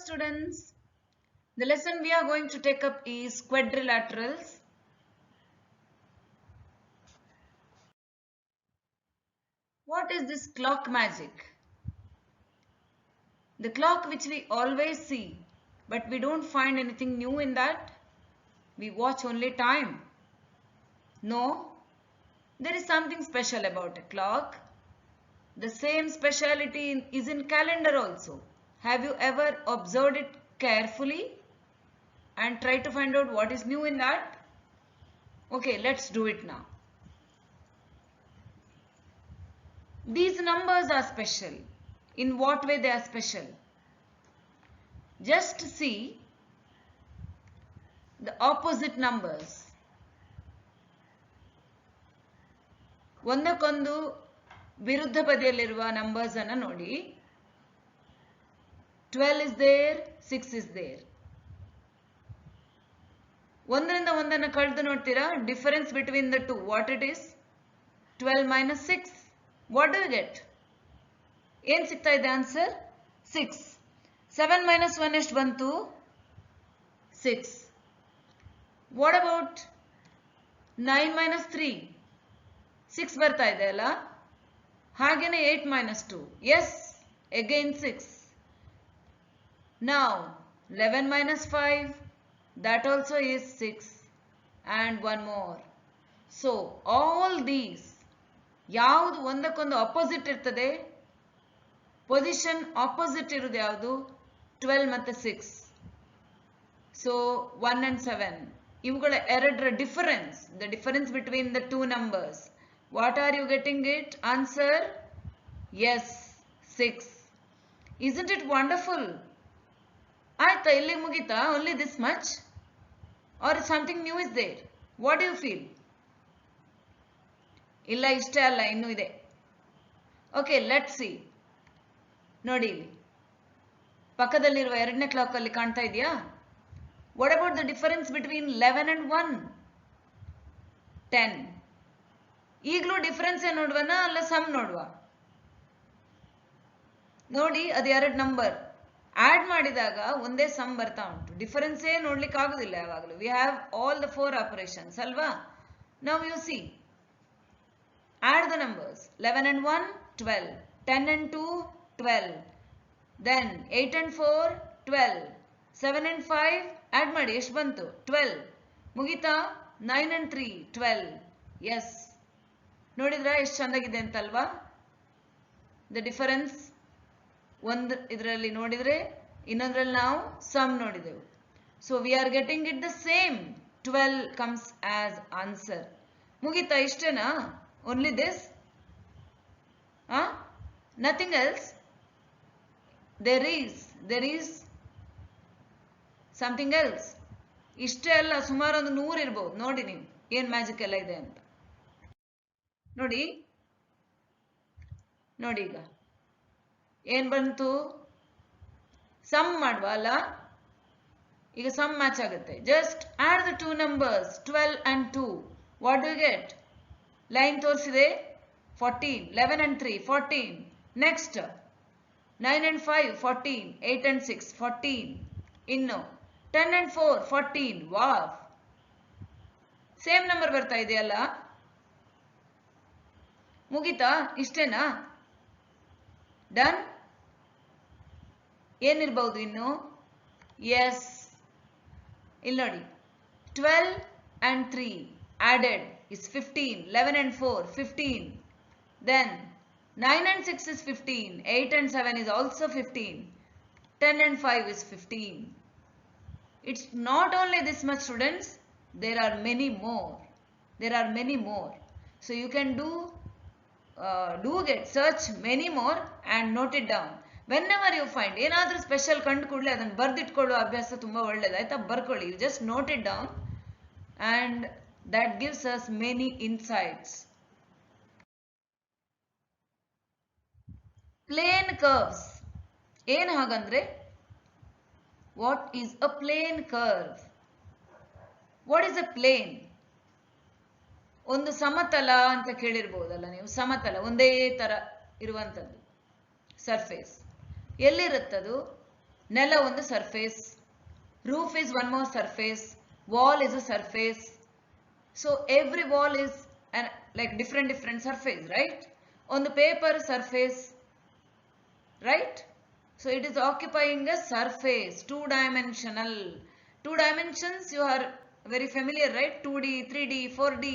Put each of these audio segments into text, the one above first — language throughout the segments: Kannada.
students. The lesson we are going to take up is quadrilaterals. What is this clock magic? The clock which we always see, but we don't find anything new in that. We watch only time. No, there is something special about a clock. The same speciality is in calendar also. Have you ever observed it carefully and try to find out what is new in that? Okay, let's do it now. These numbers are special. In what way they are special? Just see the opposite numbers. ಒಂದಕ್ಕೊಂದು ವಿರುದ್ಧ ಬದಿಯಲ್ಲಿರುವ ನಂಬರ್ಸ್ ಅನ್ನು ನೋಡಿ. 12 is there, 6 is there. ಒಂದರಿಂದ ಒಂದನ್ನು ಕಳೆದು ನೋಡ್ತೀರಾ, difference between the two what it is? 12 minus 6. What do you get? ಏನು ಸಿಗ್ತಾ ಇದೆ ಆನ್ಸರ್? 6. 7 minus 1 ಎಷ್ಟು ಬಂತು? 6. What about 9 minus 3? 6 ಬರ್ತಾ ಇದೆ ಅಲ್ಲ? ಹಾಗೇನೆ 8 minus 2. Yes, again 6. Now 11 minus 5, that also is 6. And one more. So all these, ಯಾವುದು ಒಂದಕ್ಕೊಂದು ಅಪೋಸಿಟ್ ಇರ್ತದೆ, ಪೊಸಿಷನ್ ಆಪೋಸಿಟ್ ಇರುವುದು ಯಾವುದು? 12 ಮತ್ತು 6. ಸೊ 1 and 7 ಇವುಗಳ ಎರಡರ difference, the difference between the two numbers. What are you getting it? Answer is, 6. isn't it wonderful? ಆಯ್ತಾ, ಇಲ್ಲಿ ಮುಗಿತಾ? Only this much or something new is there? What do you feel? ಇಲ್ಲ, ಇಷ್ಟೇ ಅಲ್ಲ, ಇನ್ನೂ ಇದೆ. Okay, let see. ನೋಡಿ, ಇಲ್ಲಿ ಪಕ್ಕದಲ್ಲಿರುವ ಎರಡನೇ ಕ್ಲಾಕ್ ಅಲ್ಲಿ ಕಾಣ್ತಾ ಇದೆಯಾ? What about the difference between 11 and 1? 10. ಈಗಲೂ ಡಿಫರೆನ್ಸ್ ನೋಡುವನಾ ಅಲ್ಲ ಸಮ್ ನೋಡುವ? ನೋಡಿ, ಅದು ಎರಡು ನಂಬರ್ ಆಡ್ ಮಾಡಿದಾಗ ಒಂದೇ ಸಮ್ ಬರ್ತಾ ಉಂಟು. ಡಿಫರೆನ್ಸೇ ನೋಡ್ಲಿಕ್ಕೆ ಆಗುದಿಲ್ಲ ಯಾವಾಗಲೂ. We have all the 4 operations ಅಲ್ವಾ? Now you see, add the numbers. 11 and 1, 12. 10 and 2, 12. Then 8 and 4, 12. 7 and 5, add ಮಾಡಿ, ಎಷ್ಟು ಬಂತು? 12. ಮುಗಿತಾ? 9 and 3, 12. Yes. ನೋಡಿದ್ರಾ ಎಷ್ಟು ಚಂದಾಗಿದೆ ಅಂತಲ್ವಾ? ದ ಡಿಫರೆನ್ಸ್ ಒಂದು ಇದರಲ್ಲಿ ನೋಡಿದ್ರೆ ಇನ್ನೊಂದ್ರಲ್ಲಿ ನಾವು ಸಮ್ ನೋಡಿದೆವು. So we are getting it the same. 12 comes as answer. ಮುಗಿತಾ? ಇಷ್ಟೇನಾ? Only this? Nothing else? There is something else. ಇಷ್ಟೇ ಅಲ್ಲ, ಸುಮಾರು ಒಂದು 100 ಇರ್ಬೋದು. ನೋಡಿ ನೀವು ಏನ್ ಮ್ಯಾಜಿಕ್ ಎಲ್ಲ ಇದೆ ಅಂತ. ನೋಡಿ ಈಗ ಏನ್ ಬಂತು? ಸಮ್ ಮಾಡುವ ಅಲ್ಲ? ಈಗ ಸಮ್ ಮ್ಯಾಚ್ ಆಗುತ್ತೆ. Just add the two numbers, 12 and 2. What do you get? Line ತೋರಿಸಿದೆ, 14. 11 and 3, 14. Next 9 and 5, 14. 8 and 6, 14. ಇನ್ನು 10 and 4, 14. ವಾವ್, ಸೇಮ್ ನಂಬರ್ ಬರ್ತಾ ಇದೆಯಲ್ಲ? ಮುಗಿತಾ? ಇಷ್ಟೇನಾ? ಡನ್? ಏನಿರ್ಬಹುದು ಇನ್ನು? ಎಸ್, ಇಲ್ಲಿ ನೋಡಿ, 12 and 3 added is 15. 11 and 4, 15. Then 9 and 6 is 15. 8 and 7 is also 15. 10 and 5 is 15. It's not only this much, students. There are many more. So you can get search many more and note it down. Whenever you find ಏನಾದರೂ ಸ್ಪೆಷಲ್ ಕಂಡು ಕೂಡಲೇ ಅದನ್ನು ಬರೆದಿಟ್ಕೊಳ್ಳೋ ಅಭ್ಯಾಸ ತುಂಬ ಒಳ್ಳೆಯದಾಯ್ತಾ? ಬರ್ಕೊಳ್ಳಿ. You just note it down and that gives us many insights. Plane curves. ಏನು ಹಾಗಂದ್ರೆ? What is a plane curve? What is a plane? ಒಂದು ಸಮತಲ ಅಂತ ಕೇಳಿರ್ಬೋದಲ್ಲ ನೀವು. ಸಮತಲ ಒಂದೇ ತರ ಇರುವಂಥದ್ದು ಸರ್ಫೇಸ್. ಎಲ್ಲಿರುತ್ತದು? ನೆಲ ಒಂದು surface, roof is one more surface, wall is a surface. So every wall is like different surface, right? On the paper surface, right? So it is occupying a surface, two-dimensional. Two dimensions you are very familiar, right? 2D, 3D, 4D.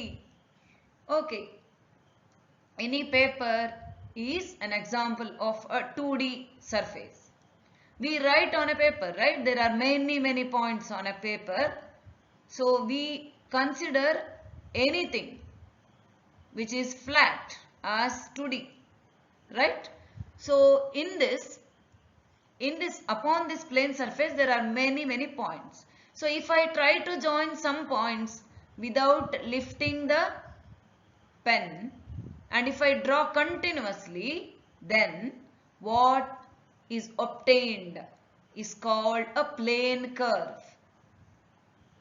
Okay. Any paper is an example of a 2D surface. We write on a paper, right? There are many points on a paper. So we consider anything which is flat as 2D, right? So in this upon this plane surface there are many points. So if I try to join some points without lifting the pen, and if I draw continuously, then what is obtained is called a plane curve.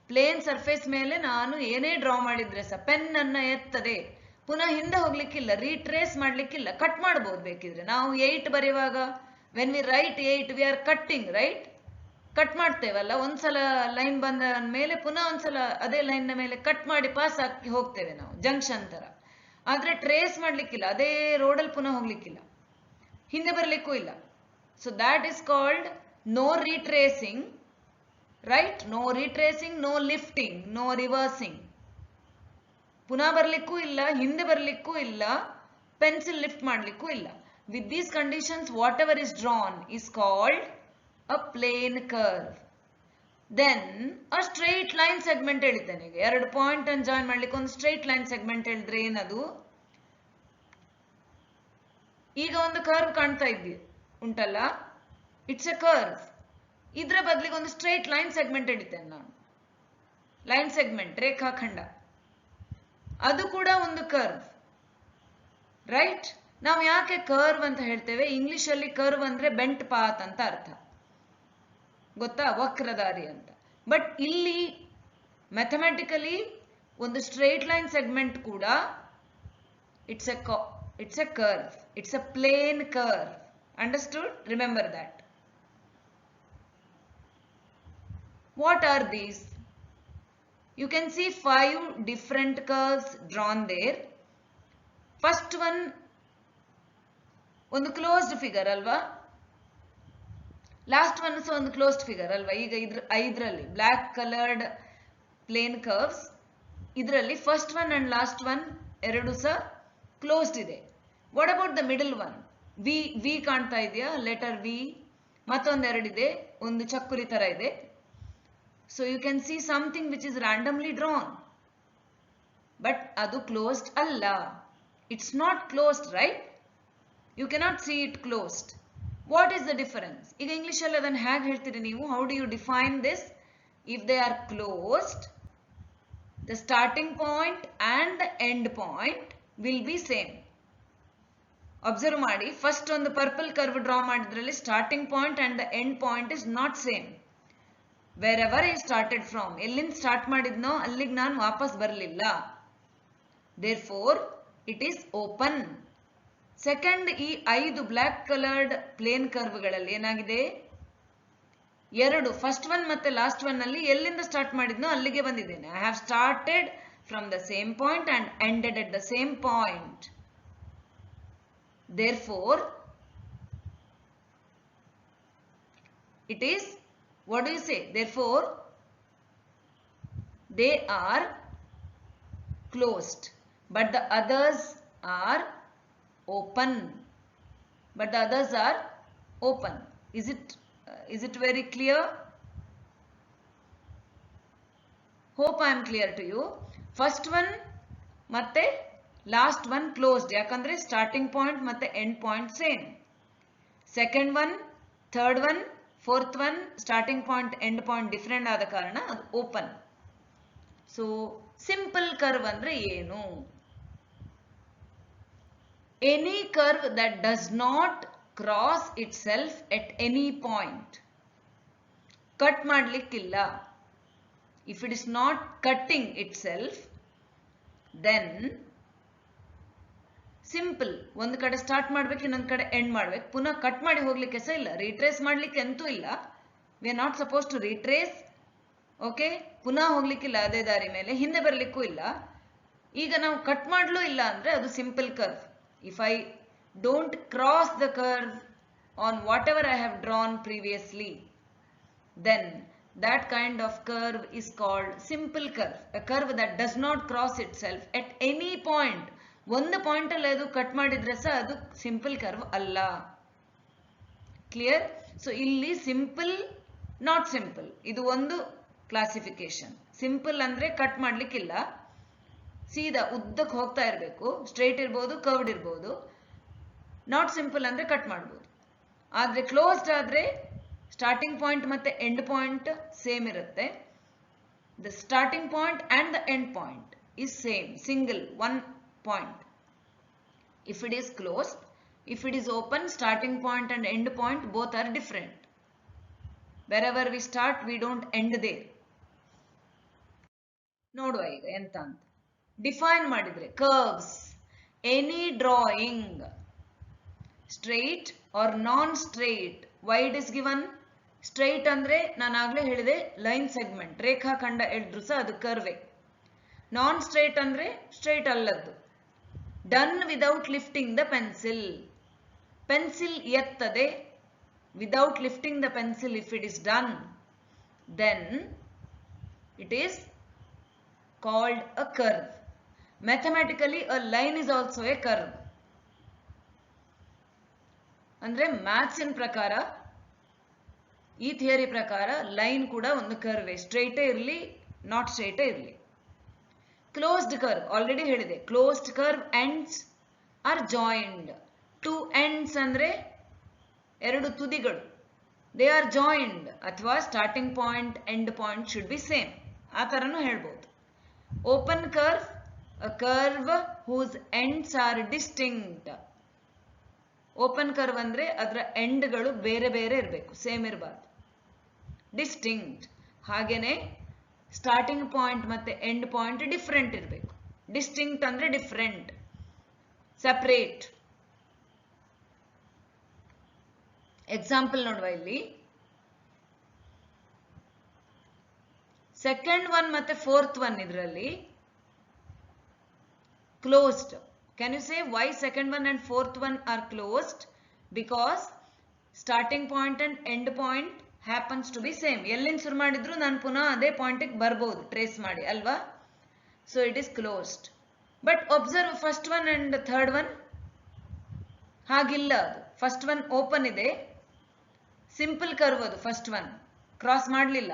Plane surface ಮೇಲೆ ನಾನು ಏನೇ ಡ್ರಾ ಮಾಡಿದ್ರೆ ಸಹ ಪೆನ್ ಅನ್ನ ಎತ್ತದೆ, ಪುನಃ ಹಿಂದೆ ಹೋಗ್ಲಿಕ್ಕಿಲ್ಲ, ರೀಟ್ರೇಸ್ ಮಾಡ್ಲಿಕ್ಕಿಲ್ಲ, ಕಟ್ ಮಾಡಬಹುದು ಬೇಕಿದ್ರೆ. ನಾವು 8 ಬರೆಯುವಾಗ when we right 8 we are cutting, right? Cut ಮಾಡ್ತೇವಲ್ಲ, ಒಂದ್ಸಲ ಲೈನ್ ಬಂದ ಮೇಲೆ ಪುನಃ ಒಂದ್ಸಲ ಅದೇ ಲೈನ್ ಮೇಲೆ ಕಟ್ ಮಾಡಿ ಪಾಸ್ ಹಾಕಿ ಹೋಗ್ತೇವೆ ನಾವು, ಜಂಕ್ಷನ್ ತರ. ಆದ್ರೆ ಟ್ರೇಸ್ ಮಾಡ್ಲಿಕ್ಕಿಲ್ಲ, ಅದೇ ರೋಡಲ್ಲಿ ಪುನಃ ಹೋಗ್ಲಿಕ್ಕಿಲ್ಲ, ಹಿಂದೆ ಬರ್ಲಿಕ್ಕೂ ಇಲ್ಲ. So that is called no retracing, right? No retracing, no lifting, no reversing. ಪುನಃ ಬರ್ಲಿಕ್ಕೂ ಇಲ್ಲ, ಹಿಂದೆ ಬರ್ಲಿಕ್ಕೂ ಇಲ್ಲ, ಪೆನ್ಸಿಲ್ ಲಿಫ್ಟ್ ಮಾಡ್ಲಿಕ್ಕೂ ಇಲ್ಲ. With these conditions, whatever is drawn is called a plane curve. Then a straight line segment ಹೇಳಿದ್ದೇನೆ. ಈಗ 2 ಪಾಯಿಂಟ್ ಅನ್ನು ಜಾಯಿನ್ ಮಾಡ್ಲಿಕ್ಕೆ ಒಂದು ಸ್ಟ್ರೈಟ್ ಲೈನ್ ಸೆಗ್ಮೆಂಟ್ ಹೇಳಿದ್ರೆ ಏನದು? ಈಗ ಒಂದು ಕರ್ವ್ ಕಾಣ್ತಾ ಇದೆಯಾ ಉಂಟಲ್ಲ, ಇಟ್ಸ್ ಎ ಕರ್ವ್. ಇದರ ಬದಲಿಗೆ ಒಂದು ಸ್ಟ್ರೈಟ್ ಲೈನ್ ಸೆಗ್ಮೆಂಟ್ ಹಿಡಿತೇನೆ ನಾನು, ಲೈನ್ ಸೆಗ್ಮೆಂಟ್, ರೇಖಾಖಂಡ, ಅದು ಕೂಡ ಒಂದು ಕರ್ವ್, ರೈಟ್? ನಾವು ಯಾಕೆ ಕರ್ವ್ ಅಂತ ಹೇಳ್ತೇವೆ? ಇಂಗ್ಲಿಷ್ ಅಲ್ಲಿ ಕರ್ವ್ ಅಂದ್ರೆ ಬೆಂಟ್ ಪಾತ್ ಅಂತ ಅರ್ಥ, ಗೊತ್ತಾ? ವಕ್ರದಾರಿ ಅಂತ. ಬಟ್ ಇಲ್ಲಿ ಮ್ಯಾಥಮೆಟಿಕಲಿ ಒಂದು ಸ್ಟ್ರೈಟ್ ಲೈನ್ ಸೆಗ್ಮೆಂಟ್ ಕೂಡ it's a curve, it's a plane curve. Understood? Remember that. What are these? You can see 5 different curves drawn there. First one, ಒಂದು closed figure ಅಲ್ವಾ? ಲಾಸ್ಟ್ ಒನ್ ಸಹ ಒಂದು ಕ್ಲೋಸ್ಡ್ ಫಿಗರ್ ಅಲ್ವಾ? ಈಗ ಇದರಲ್ಲಿ ಬ್ಲ್ಯಾಕ್ ಕಲರ್ಡ್ ಪ್ಲೇನ್ ಕರ್ವ್ಸ್, ಇದರಲ್ಲಿ first one and last one ಎರಡು ಸಹ ಕ್ಲೋಸ್ಡ್ ಇದೆ. What about the middle one? V ಕಾಣ್ತಾ ಇದೆಯಾ? Letter V. ಮತ್ತೊಂದೆರಡಿದೆ, ಒಂದು ಚಕ್ಕುಲಿ ತರ ಇದೆ. So you can see something which is randomly drawn, but adu closed alla. It's not closed, right? You cannot see it closed. What is the difference? Iga English alli adannu hage heltiri neevu? How do you define this? If they are closed, the starting point and the end point will be same. Observe ಮಾಡಿ, ಫಸ್ಟ್ ಒಂದು ಪರ್ಪಲ್ ಕರ್ವ್ ಡ್ರಾ ಮಾಡಿದ್ರಲ್ಲಿ starting point and the end point is not same. wherever I started from, ಎಲ್ಲಿಂದ ಸ್ಟಾರ್ಟ್ ಮಾಡಿದ್ನೋ ಅಲ್ಲಿಗೆ ನಾನು ವಾಪಸ್ ಬರಲಿಲ್ಲ. therefore it is open. Second, ಈ 5 ಬ್ಲ್ಯಾಕ್ ಕಲರ್ಡ್ ಪ್ಲೇನ್ ಕರ್ವ್ಗಳಲ್ಲಿ ಏನಾಗಿದೆ? ಎರಡು, ಫಸ್ಟ್ ಒನ್ ಮತ್ತೆ ಲಾಸ್ಟ್ ಒನ್ ಅಲ್ಲಿ ಎಲ್ಲಿಂದ ಸ್ಟಾರ್ಟ್ ಮಾಡಿದ್ನೋ ಅಲ್ಲಿಗೆ ಬಂದಿದ್ದೇನೆ. I have started from the same point and ended at the same point. therefore it is, what do you say? Therefore they are closed, but the others are open. But the others are open. Is it very clear? Hope I am clear to you. First one ಮತ್ತೆ ಲಾಸ್ಟ್ ಒನ್ ಕ್ಲೋಸ್ಡ್, ಯಾಕಂದ್ರೆ ಸ್ಟಾರ್ಟಿಂಗ್ ಪಾಯಿಂಟ್ ಮತ್ತೆ end point same. Second one, third one, fourth one starting point end point different ಆದ ಕಾರಣ ಅದು ಓಪನ್. ಸೊ ಸಿಂಪಲ್ ಕರ್ವ್ ಅಂದ್ರೆ ಏನು? Any curve that does not cross itself at any point. Cut ಮಾಡ್ಲಿಕ್ಕಿಲ್ಲ. If it is not cutting itself, then simple, ಒಂದು ಕಡೆ ಸ್ಟಾರ್ಟ್ ಮಾಡ್ಬೇಕು, ಇನ್ನೊಂದು ಕಡೆ ಎಂಡ್ ಮಾಡ್ಬೇಕು, ಪುನಃ ಕಟ್ ಮಾಡಿ ಹೋಗ್ಲಿಕ್ಕೆ ಸಹ ಇಲ್ಲ, ರೀಟ್ರೇಸ್ ಮಾಡ್ಲಿಕ್ಕೆ ಅಂತೂ ಇಲ್ಲ. We are not suppose to retrace. Okay, ಪುನಃ ಹೋಗ್ಲಿಕ್ಕಿಲ್ಲ ಅದೇ ದಾರಿ ಮೇಲೆ, ಹಿಂದೆ ಬರಲಿಕ್ಕೂ ಇಲ್ಲ. ಈಗ ನಾವು ಕಟ್ ಮಾಡಲೂ ಇಲ್ಲ ಅಂದರೆ ಅದು simple curve. If I don't cross the curve on what ever I have drawn previously, then that kind of curve is called simple curve. A curve that does not cross itself at any point. ಒಂದು ಪಾಯಿಂಟ್ ಅಲ್ಲಿ ಅದು ಕಟ್ ಮಾಡಿದ್ರೆ ಸಹ ಅದು ಸಿಂಪಲ್ ಕರ್ವ್ ಅಲ್ಲ. ಕ್ಲಿಯರ್? ಸೊ ಇಲ್ಲಿ ಸಿಂಪಲ್, ನಾಟ್ ಸಿಂಪಲ್, ಇದು ಒಂದು ಕ್ಲಾಸಿಫಿಕೇಶನ್. ಸಿಂಪಲ್ ಅಂದ್ರೆ ಕಟ್ ಮಾಡ್ಲಿಕ್ಕಿಲ್ಲ, ಸೀದಾ ಉದ್ದಕ್ಕೆ ಹೋಗ್ತಾ ಇರಬೇಕು, ಸ್ಟ್ರೈಟ್ ಇರ್ಬೋದು, ಕರ್ವ್ಡ್ ಇರ್ಬೋದು. ನಾಟ್ ಸಿಂಪಲ್ ಅಂದ್ರೆ ಕಟ್ ಮಾಡ್ಬೋದು. ಆದ್ರೆ ಕ್ಲೋಸ್ಡ್ ಆದ್ರೆ ಸ್ಟಾರ್ಟಿಂಗ್ ಪಾಯಿಂಟ್ ಮತ್ತೆ ಎಂಡ್ ಪಾಯಿಂಟ್ ಸೇಮ್ ಇರುತ್ತೆ. The starting point and the end point is same, single, one point. If it is closed, if it is open, starting point and end point both are different. Wherever we start, we don't end there. ನೋಡುವ ಈಗ ಎಂತ ಅಂತ ಡಿಫೈನ್ ಮಾಡಿದ್ರೆ, curves, any drawing, straight or non-straight. Why it is given? Straight ಅಂದ್ರೆ ನಾನು ಆಗ್ಲೇ ಹೇಳಿದೆ ಲೈನ್ ಸೆಗ್ಮೆಂಟ್, ರೇಖಾಖಂಡ ಎಳೆದ್ರು ಸಹ ಅದು ಕರ್ವೆ. ನಾನ್ ಸ್ಟ್ರೈಟ್ ಅಂದ್ರೆ ಸ್ಟ್ರೈಟ್ ಅಲ್ಲದ್ದು. Done without lifting the pencil, pencil ಎತ್ತದೆ without lifting the pencil. If it is done, then it is called a curve. Mathematically a line is also a curve. ಅಂದ್ರೆ ಮ್ಯಾಥ್ಸಿನ ಪ್ರಕಾರ, ಈ ಥಿಯರಿ ಪ್ರಕಾರ ಲೈನ್ ಕೂಡ ಒಂದು ಕರ್ವೆ, ಸ್ಟ್ರೈಟೇ ಇರಲಿ ನಾಟ್ ಸ್ಟ್ರೈಟೇ ಇರಲಿ. ಕ್ಲೋಸ್ಡ್ ಕರ್ವ್ ಆಲ್ರೆಡಿ ಹೇಳಿದೆ, closed curve ends are joined. Two ends ಅಂದ್ರೆ ಎರಡು ತುದಿಗಳು, ದೇ ಆರ್ ಜಾಯಿಂಡ್. ಅಥವಾ starting point end point should be same, ಆ ಥರನೂ ಹೇಳ್ಬೋದು. Open curve, a curve whose ends are distinct. Open curve ಅಂದ್ರೆ ಅದರ ಎಂಡ್ಗಳು ಬೇರೆ ಬೇರೆ ಇರಬೇಕು, ಸೇಮ್ ಇರಬಾರ್ದು, ಡಿಸ್ಟಿಂಕ್ಟ್. ಹಾಗೇನೆ ಸ್ಟಾರ್ಟಿಂಗ್ ಪಾಯಿಂಟ್ ಮತ್ತೆ ಎಂಡ್ ಪಾಯಿಂಟ್ ಡಿಫ್ರೆಂಟ್ ಇರಬೇಕು. ಡಿಸ್ಟಿಂಕ್ಟ್ ಅಂದ್ರೆ ಡಿಫ್ರೆಂಟ್, ಸೆಪರೇಟ್. ಎಕ್ಸಾಂಪಲ್ ನೋಡುವ ಇಲ್ಲಿ. ಸೆಕೆಂಡ್ ಒನ್ ಮತ್ತೆ ಫೋರ್ತ್ ಒನ್ ಇದರಲ್ಲಿ closed. Can you say why second one and fourth one are closed? Because starting point and end point happens to be same. ಎಲ್ಲಿಂದ ಶುರು ಮಾಡಿದ್ರು ನಾನು ಪುನಃ ಅದೇ ಪಾಯಿಂಟಿಗೆ ಬರ್ಬೋದು ಟ್ರೇಸ್ ಮಾಡಿ ಅಲ್ವಾ. So it is closed. But observe first one and third one ಹಾಗಿಲ್ಲ. ಅದು ಫಸ್ಟ್ ಒನ್ ಓಪನ್ ಇದೆ, ಸಿಂಪಲ್ ಕರ್ವ್, ಅದು ಫಸ್ಟ್ ಒನ್ ಕ್ರಾಸ್ ಮಾಡಲಿಲ್ಲ.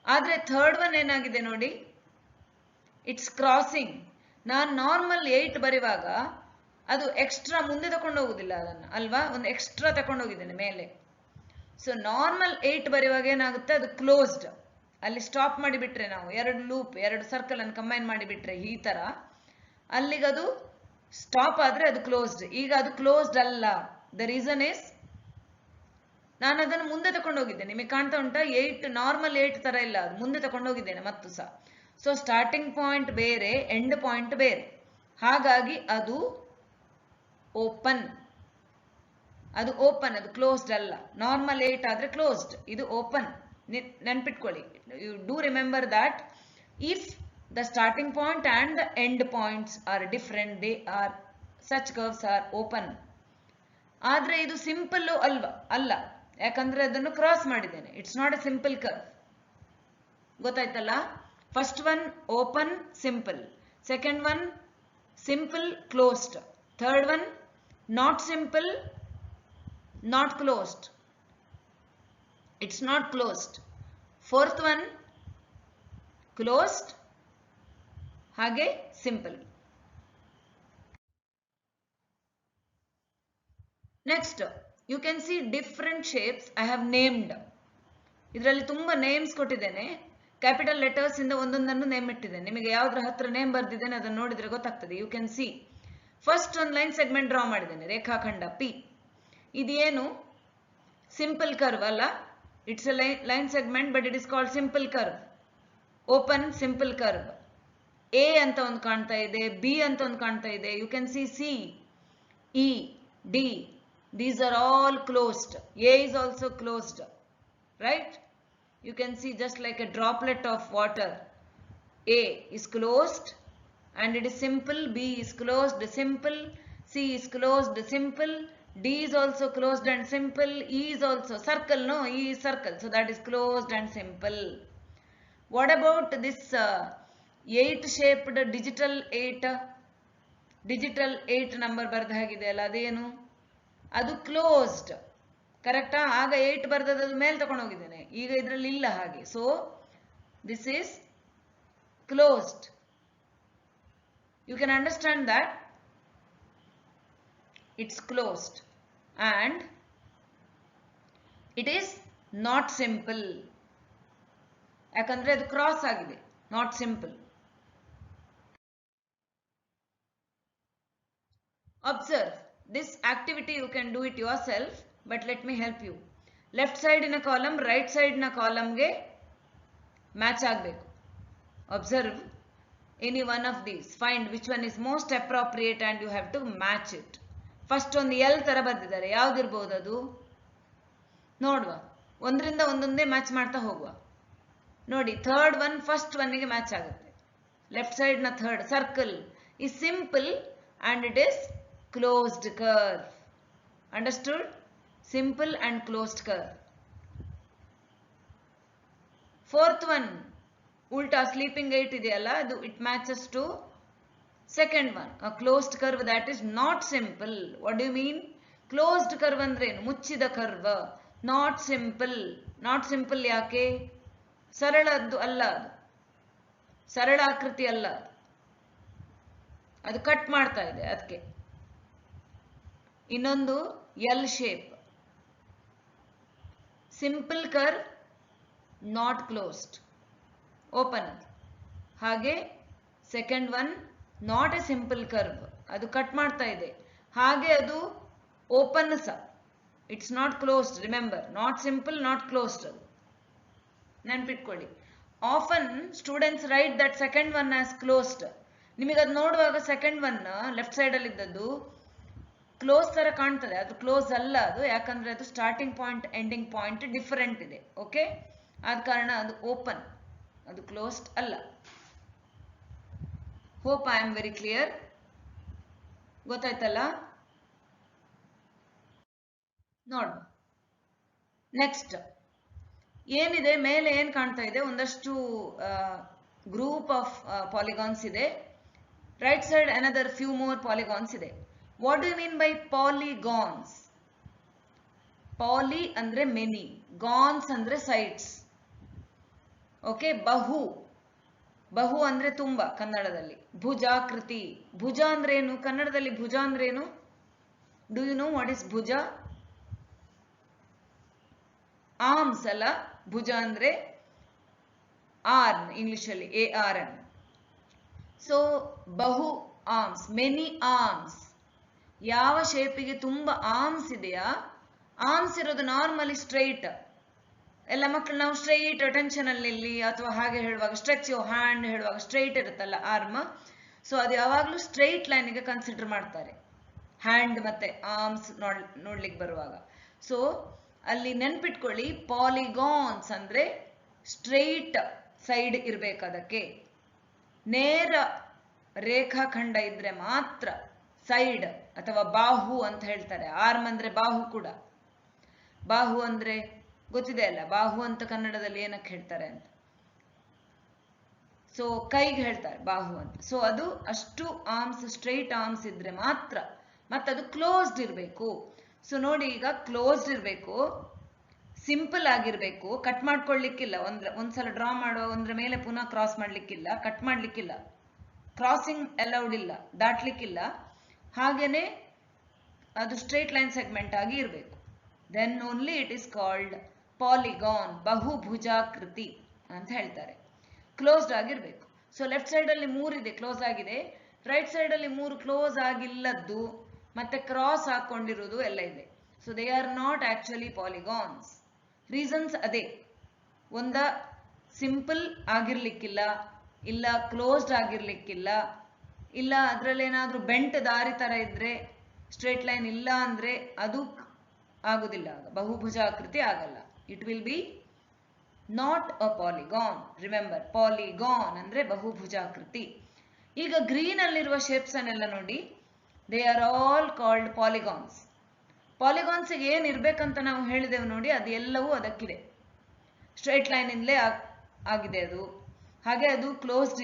ಆದರೆ ಥರ್ಡ್ ಒನ್ ಏನಾಗಿದೆ ನೋಡಿ, ಇಟ್ಸ್ ಕ್ರಾಸಿಂಗ್. ನಾನು ನಾರ್ಮಲ್ 8 ಬರೆಯುವಾಗ ಅದು ಎಕ್ಸ್ಟ್ರಾ ಮುಂದೆ ತಗೊಂಡು ಹೋಗುದಿಲ್ಲ ಅದನ್ನು ಅಲ್ವಾ, ಒಂದು ಎಕ್ಸ್ಟ್ರಾ ತಗೊಂಡು ಹೋಗಿದ್ದೇನೆ ಮೇಲೆ. ಸೊ ನಾರ್ಮಲ್ 8 ಬರೆಯುವಾಗ ಏನಾಗುತ್ತೆ, ಅದು ಕ್ಲೋಸ್ಡ್. ಅಲ್ಲಿ ಸ್ಟಾಪ್ ಮಾಡಿಬಿಟ್ರೆ ನಾವು ಎರಡು ಲೂಪ್, ಎರಡು ಸರ್ಕಲ್ ಅನ್ನು ಕಂಬೈನ್ ಮಾಡಿಬಿಟ್ರೆ ಈ ತರ, ಅಲ್ಲಿಗದು ಸ್ಟಾಪ್ ಆದ್ರೆ ಅದು ಕ್ಲೋಸ್ಡ್. ಈಗ ಅದು ಕ್ಲೋಸ್ಡ್ ಅಲ್ಲ. ದ ರೀಸನ್ ಇಸ್ ನಾನು ಅದನ್ನು ಮುಂದೆ ತಗೊಂಡು ಹೋಗಿದ್ದೇನೆ. ನಿಮಗೆ ಕಾಣ್ತಾ ಉಂಟಾ? 8 ನಾರ್ಮಲ್ 8 ತರ ಇಲ್ಲ, ಅದು ಮುಂದೆ ತಗೊಂಡು ಹೋಗಿದ್ದೇನೆ ಮತ್ತು ಸಹ. ಸೊ ಸ್ಟಾರ್ಟಿಂಗ್ ಪಾಯಿಂಟ್ ಬೇರೆ, ಎಂಡ್ ಪಾಯಿಂಟ್ ಬೇರೆ, ಹಾಗಾಗಿ ಅದು ಓಪನ್. ಅದು ಓಪನ್, ಅದು ಕ್ಲೋಸ್ಡ್ ಅಲ್ಲ. ನಾರ್ಮಲ್ 8 ಆದ್ರೆ ಕ್ಲೋಸ್ಡ್, ಇದು ಓಪನ್. ನೆನ್ಪಿಟ್ಕೊಳ್ಳಿ, you do remember that if the starting point and the end points are different, they are such curves are open. ಆದ್ರೆ ಇದು ಸಿಂಪಲ್ ಅಲ್ಲ, ಯಾಕಂದ್ರೆ ಅದನ್ನು ಕ್ರಾಸ್ ಮಾಡಿದ್ದೇನೆ. It's not a simple curve. ಗೊತ್ತಾಯ್ತಲ್ಲ? First one open simple, second one simple closed, third one not simple not closed, it's not closed. Fourth one closed ಹಾಗೆ simple. Next you can see different shapes I have named. ಇದರಲ್ಲಿ ತುಂಬಾ ನೇಮ್ಸ್ ಕೊಟ್ಟಿದ್ದೇನೆ. ಕ್ಯಾಪಿಟಲ್ ಲೆಟರ್ಸ್ ಇಂದ ಒಂದೊಂದನ್ನು ನೇಮ್ ಇಟ್ಟಿದ್ದೇನೆ. ನಿಮಗೆ ಯಾವ್ದ್ರ ಹತ್ರ ನೇಮ್ ಬರ್ದಿದ್ದೇನೆ ಅದನ್ನು ನೋಡಿದ್ರೆ ಗೊತ್ತಾಗ್ತದೆ. ಯು ಕ್ಯಾನ್ ಸಿ ಫಸ್ಟ್ ಒಂದು ಲೈನ್ ಸೆಗ್ಮೆಂಟ್ ಡ್ರಾ ಮಾಡಿದ್ದೇನೆ, ರೇಖಾಖಂಡ ಪಿ. ಇದೇನು ಸಿಂಪಲ್ ಕರ್ವ್ ಅಲ್ಲ, it's a line segment, but it is called simple curve. Open simple curve. A ಅಂತ ಒಂದು ಕಾಣ್ತಾ ಇದೆ, ಬಿ ಅಂತ ಒಂದು ಕಾಣ್ತಾ ಇದೆ. You can see C, E, D, these are all closed. A is also closed. right? You can see just like a droplet of water. A is closed and it is simple, B is closed, simple, C is closed, simple, D is also closed and simple, E is also circle, no, E is circle, so that is closed and simple. What about this 8 shaped digital 8? Digital 8 number ಬರ್ದ ಹಾಗಿದೆ ಅಲ್ಲ, ಅದೇನು? ಅದು ಕ್ಲೋಸ್ಡ್, ಕರೆಕ್ಟಾ? ಆಗ 8 ಬರ್ದದ್ದು ಮೇಲೆ ತಗೊಂಡು ಹೋಗಿದ್ದೇನೆ, ಈಗ ಇದರಲ್ಲಿ ಇಲ್ಲ ಹಾಗೆ. So this is closed. You can understand that it's closed and it is not simple. ಯಾಕಂದ್ರೆ ಅದು ಕ್ರಾಸ್ ಆಗಿದೆ, not simple. Observe this activity, you can do it yourself, but let me help you. Left side in a column, right side in a column ಗೆ match ಆಗಬೇಕು. Observe any one of these, find which one is most appropriate and you have to match it. First ಒಂದು L ತರ ಬರ್ದಿದ್ದಾರೆ, ಯಾವ್ದಿರ್ಬೋದು ಅದು ನೋಡುವ. ಒಂದರಿಂದ ಒಂದೊಂದೇ ಮ್ಯಾಚ್ ಮಾಡ್ತಾ ಹೋಗುವ. ನೋಡಿ, ಥರ್ಡ್ ಒನ್ ಫಸ್ಟ್ ಒನ್ಗೆ ಮ್ಯಾಚ್ ಆಗುತ್ತೆ. ಲೆಫ್ಟ್ ಸೈಡ್ ನ third circle is simple and it is closed curve. Understood? Simple and closed curve. Fourth one, ulta sleeping 8 ಇದೆಯಲ್ಲ, ಅದು it matches to second one, a closed curve that is not simple. What do you mean? Closed curve ಅಂದ್ರೆ ಏನು? ಮುಚ್ಚಿದ curve. Not simple. Not simple ಯಾಕೆ? ಸರಳದ್ದು ಅಲ್ಲ, ಅದು ಸರಳ ಆಕೃತಿ ಅಲ್ಲ, ಅದು ಕಟ್ ಮಾಡ್ತಾ ಇದೆ ಅದಕ್ಕೆ. ಇನ್ನೊಂದು L shape, simple curve, not closed, open. ಹಾಗೆ second one not a simple curve, ಅದು ಕಟ್ ಮಾಡ್ತಾ ಇದೆ, ಹಾಗೆ ಅದು ಓಪನ್ ಸಹ, it's not closed. Remember, not simple, not closed, ಅದು ನೆನ್ಪಿಟ್ಕೊಳ್ಳಿ. Often students write that second one as closed. ನಿಮಗೆ ಅದು ನೋಡುವಾಗ ಸೆಕೆಂಡ್ ಒನ್ ಲೆಫ್ಟ್ ಸೈಡ್ ಅಲ್ಲಿ ಇದ್ದದ್ದು ಕ್ಲೋಸ್ ತರ ಕಾಣ್ತದೆ, ಅದು ಕ್ಲೋಸ್ ಅಲ್ಲ ಅದು, ಯಾಕಂದ್ರೆ ಅದು starting point ending point different ಇದೆ. ಓಕೆ, ಆದ ಕಾರಣ ಅದು ಓಪನ್, ಅದು ಕ್ಲೋಸ್ಡ್ ಅಲ್ಲ. Hope I am very clear. ಗೊತ್ತಾಯ್ತಲ್ಲ? ನೋಡು, ನೆಕ್ಸ್ಟ್ ಏನಿದೆ ಮೇಲೆ ಏನ್ ಕಾಣ್ತಾ ಇದೆ? ಒಂದಷ್ಟು ಗ್ರೂಪ್ ಆಫ್ ಪಾಲಿಗಾನ್ಸ್ ಇದೆ. Right side another few more polygons ಇದೆ. What do you mean by polygons? Poly ಅಂದ್ರೆ ಮೆನಿ, ಗಾನ್ಸ್ ಅಂದ್ರೆ ಸೈಡ್ಸ್. ಓಕೆ, ಬಹು, ಬಹು ಅಂದ್ರೆ ತುಂಬಾ ಕನ್ನಡದಲ್ಲಿ. ಭುಜಾಕೃತಿ, ಭುಜ ಅಂದ್ರೆ ಏನು ಕನ್ನಡದಲ್ಲಿ? ಭುಜ ಅಂದ್ರೆ ಏನು? Do you know what is bhuja? Arms ಅಲ್ಲ, ಭುಜ ಅಂದ್ರೆ ಆರ್ಮ್, ಇಂಗ್ಲಿಷ್ ಅಲ್ಲಿ ARM. ಸೊ ಬಹು ಆರ್ಮ್ಸ್, ಮೆನಿ ಆರ್ಮ್ಸ್. ಯಾವ ಶೇಪಿಗೆ ತುಂಬಾ ಆರ್ಮ್ಸ್ ಇದೆಯಾ, ಆರ್ಮ್ಸ್ ಇರೋದು ನಾರ್ಮಲಿ ಸ್ಟ್ರೈಟ್. ಎಲ್ಲ ಮಕ್ಕಳು ನಾವು ಸ್ಟ್ರೈಟ್ ಟೆನ್ಷನ್ ಅಲ್ಲಿ ಅಥವಾ ಹಾಗೆ ಹೇಳುವಾಗ ಸ್ಟ್ರೆಚ್ ಯುವರ್ ಹ್ಯಾಂಡ್ ಹೇಳುವಾಗ ಸ್ಟ್ರೈಟ್ ಇರುತ್ತಲ್ಲ ಆರ್ಮ್. ಸೊ ಅದು ಯಾವಾಗಲೂ ಸ್ಟ್ರೈಟ್ ಲೈನ್ಗೆ ಕನ್ಸಿಡರ್ ಮಾಡ್ತಾರೆ, ಹ್ಯಾಂಡ್ ಮತ್ತೆ ಆರ್ಮ್ಸ್ ನೋಡ್ಲಿಕ್ಕೆ ಬರುವಾಗ. ಸೊ ಅಲ್ಲಿ ನೆನ್ಪಿಟ್ಕೊಳ್ಳಿ, ಪಾಲಿಗಾನ್ಸ್ ಅಂದ್ರೆ ಸ್ಟ್ರೈಟ್ ಸೈಡ್ ಇರ್ಬೇಕು, ಅದಕ್ಕೆ ನೇರ ರೇಖಾಖಂಡ ಇದ್ರೆ ಮಾತ್ರ ಸೈಡ್ ಅಥವಾ ಬಾಹು ಅಂತ ಹೇಳ್ತಾರೆ. ಆರ್ಮ್ ಅಂದ್ರೆ ಬಾಹು ಕೂಡ. ಬಾಹು ಅಂದ್ರೆ ಗೊತ್ತಿದೆ ಅಲ್ಲ, ಬಾಹು ಅಂತ ಕನ್ನಡದಲ್ಲಿ ಏನಕ್ಕೆ ಹೇಳ್ತಾರೆ ಅಂತ. ಸೊ ಕೈಗೆ ಹೇಳ್ತಾರೆ ಬಾಹು ಅಂತ. ಸೊ ಅದು ಅಷ್ಟು ಆರ್ಮ್ಸ್, ಸ್ಟ್ರೈಟ್ ಆರ್ಮ್ಸ್ ಇದ್ರೆ ಮಾತ್ರ, ಮತ್ತದು ಕ್ಲೋಸ್ಡ್ ಇರಬೇಕು. ಸೊ ನೋಡಿ, ಈಗ ಕ್ಲೋಸ್ಡ್ ಇರಬೇಕು, ಸಿಂಪಲ್ ಆಗಿರ್ಬೇಕು, ಕಟ್ ಮಾಡ್ಕೊಳ್ಳಿಕ್ಕಿಲ್ಲ. ಒಂದ್ಸಲ ಡ್ರಾ ಮಾಡುವ ಒಂದ್ರ ಮೇಲೆ ಪುನಃ ಕ್ರಾಸ್ ಮಾಡ್ಲಿಕ್ಕಿಲ್ಲ, ಕಟ್ ಮಾಡ್ಲಿಕ್ಕಿಲ್ಲ, ಕ್ರಾಸಿಂಗ್ ಅಲೌಡ್ ಇಲ್ಲ, ದಾಟ್ಲಿಕ್ಕಿಲ್ಲ. ಹಾಗೇನೆ ಅದು ಸ್ಟ್ರೈಟ್ ಲೈನ್ ಸೆಗ್ಮೆಂಟ್ ಆಗಿ ಇರಬೇಕು. Then only it is called polygon, ಬಹುಭುಜಾಕೃತಿ ಅಂತ ಹೇಳ್ತಾರೆ. ಕ್ಲೋಸ್ಡ್ ಆಗಿರ್ಬೇಕು. ಸೊ ಲೆಫ್ಟ್ ಸೈಡ್ ಅಲ್ಲಿ 3 ಇದೆ, ಕ್ಲೋಸ್ ಆಗಿದೆ. ರೈಟ್ ಸೈಡ್ ಅಲ್ಲಿ 3 ಕ್ಲೋಸ್ ಆಗಿಲ್ಲದ್ದು ಮತ್ತೆ ಕ್ರಾಸ್ ಹಾಕೊಂಡಿರುವುದು ಎಲ್ಲ ಇದೆ. So they are not actually polygons. Reasons ಅದೇ, ಒಂದ ಸಿಂಪಲ್ ಆಗಿರ್ಲಿಕ್ಕಿಲ್ಲ, ಇಲ್ಲ ಕ್ಲೋಸ್ಡ್ ಆಗಿರ್ಲಿಕ್ಕಿಲ್ಲ, ಇಲ್ಲ ಅದ್ರಲ್ಲಿ ಏನಾದ್ರೂ ಬೆಂಟ್ ದಾರಿ ತರ ಇದ್ರೆ, ಸ್ಟ್ರೇಟ್ ಲೈನ್ ಇಲ್ಲ ಅಂದ್ರೆ ಅದು ಆಗುದಿಲ್ಲ, ಬಹುಭುಜಾಕೃತಿ ಆಗಲ್ಲ. It will be not a polygon. Remember, polygon ಅಂದ್ರೆ ಬಹುಭುಜಾಕೃತಿ. ಈಗ ಗ್ರೀನ್ ಅಲ್ಲಿರುವ ಶೇಪ್ಸ್ ಅನ್ನೆಲ್ಲ ನೋಡಿ, they are all called polygons. Polygons ಏನ್ ಇರ್ಬೇಕಂತ ನಾವು ಹೇಳಿದೆವು ನೋಡಿ, ಅದು ಎಲ್ಲವೂ ಅದಕ್ಕಿದೆ. ಸ್ಟ್ರೈಟ್ ಲೈನ್ ಇಂದಲೇ ಆಗಿದೆ ಅದು, ಹಾಗೆ ಅದು ಕ್ಲೋಸ್ಡ್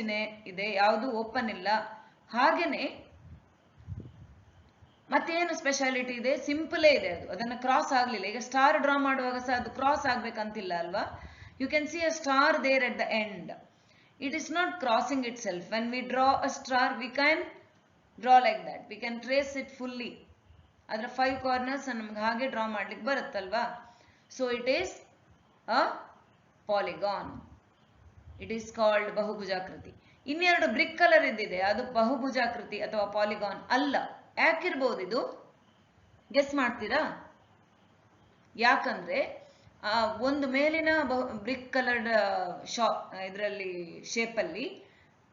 ಇದೆ, ಯಾವುದು ಓಪನ್ ಇಲ್ಲ. ಹಾಗೇನೆ ಮತ್ತೇನು ಸ್ಪೆಷಾಲಿಟಿ ಇದೆ? ಸಿಂಪಲೇ ಇದೆ ಅದು, ಅದನ್ನ ಕ್ರಾಸ್ ಆಗ್ಲಿಲ್ಲ. ಈಗ ಸ್ಟಾರ್ ಡ್ರಾ ಮಾಡುವಾಗ ಸಹ ಅದು ಕ್ರಾಸ್ ಆಗ್ಬೇಕಂತಿಲ್ಲ ಅಲ್ವಾ? You can see a star there at the end. It is not crossing itself. When we draw a star we can draw like that, we can trace it fully. ಅದರ 5 ಕಾರ್ನರ್ಸ್ ನಮ್ಗೆ ಹಾಗೆ ಡ್ರಾ ಮಾಡ್ಲಿಕ್ಕೆ ಬರುತ್ತಲ್ವಾ? So it is a polygon. It is called ಬಹುಭುಜಾಕೃತಿ. ಇನ್ನೆರಡು ಬ್ರಿಕ್ ಕಲರ್ ಇದ್ದಿದೆ, ಅದು ಬಹುಭುಜಾಕೃತಿ ಅಥವಾ ಪಾಲಿಗಾನ್ ಅಲ್ಲ. ಯಾಕಿರ್ಬೋದು ಇದು? ಗೆಸ್ ಮಾಡ್ತೀರಾ? ಯಾಕಂದ್ರೆ ಒಂದು ಮೇಲಿನ ಬ್ರಿಕ್ ಕಲರ್ಡ್ ಇದರಲ್ಲಿ ಶೇಪಲ್ಲಿ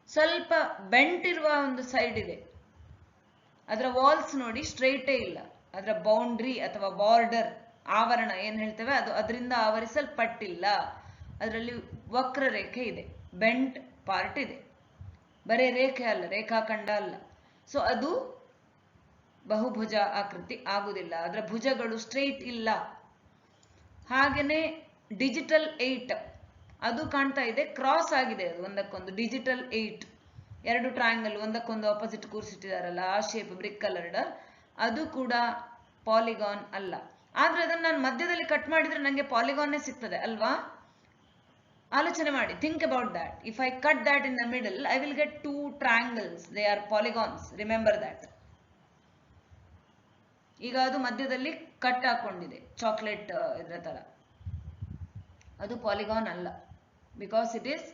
ಸ್ವಲ್ಪ ಬೆಂಟ್ ಇರುವ ಒಂದು ಸೈಡ್ ಇದೆ. ಅದರ ವಾಲ್ಸ್ ನೋಡಿ ಸ್ಟ್ರೈಟೇ ಇಲ್ಲ. ಅದರ ಬೌಂಡ್ರಿ ಅಥವಾ ಬಾರ್ಡರ್, ಆವರಣ ಏನ್ ಹೇಳ್ತೇವೆ, ಅದು ಅದರಿಂದ ಆವರಿಸಲ್ಪಟ್ಟಿಲ್ಲ. ಅದರಲ್ಲಿ ವಕ್ರರೇಖೆ ಇದೆ, ಬೆಂಟ್ ಪಾರ್ಟ್ ಇದೆ, ಬರೇ ರೇಖೆ ಅಲ್ಲ, ರೇಖಾಖಂಡ ಅಲ್ಲ. ಸೊ ಅದು ಬಹುಭುಜ ಆಕೃತಿ ಆಗುದಿಲ್ಲ, ಅದರ ಭುಜಗಳು ಸ್ಟ್ರೈಟ್ ಇಲ್ಲ. ಹಾಗೇನೆ ಡಿಜಿಟಲ್ 8 ಅದು ಕಾಣ್ತಾ ಇದೆ, ಕ್ರಾಸ್ ಆಗಿದೆ ಅದು ಒಂದಕ್ಕೊಂದು. ಡಿಜಿಟಲ್ 8 ಎರಡು ಟ್ರಯಾಂಗಲ್ ಒಂದಕ್ಕೊಂದು ಆಪೋಸಿಟ್ ಕೂರಿಸಿಟ್ಟಿದಾರಲ್ಲ, ಆ ಶೇಪ್ ಬ್ರಿಕ್ ಕಲರ್ಡ್, ಅದು ಕೂಡ ಪಾಲಿಗಾನ್ ಅಲ್ಲ. ಆದ್ರೆ ಅದನ್ನ ನಾನು ಮಧ್ಯದಲ್ಲಿ ಕಟ್ ಮಾಡಿದ್ರೆ ನಂಗೆ ಪಾಲಿಗಾನ್ನೇ ಸಿಗ್ತದೆ ಅಲ್ವಾ? ಆಲೋಚನೆ ಮಾಡಿ, think about that. If I cut that in the middle, I will get 2 triangles. They are polygons. Remember that. ಈಗ ಅದು ಮಧ್ಯದಲ್ಲಿ ಕಟ್ ಹಾಕೊಂಡಿದೆ, ಚಾಕ್ಲೇಟ್ ಇದರ ತರ. ಅದು ಪಾಲಿಗಾನ್ ಅಲ್ಲ, because it is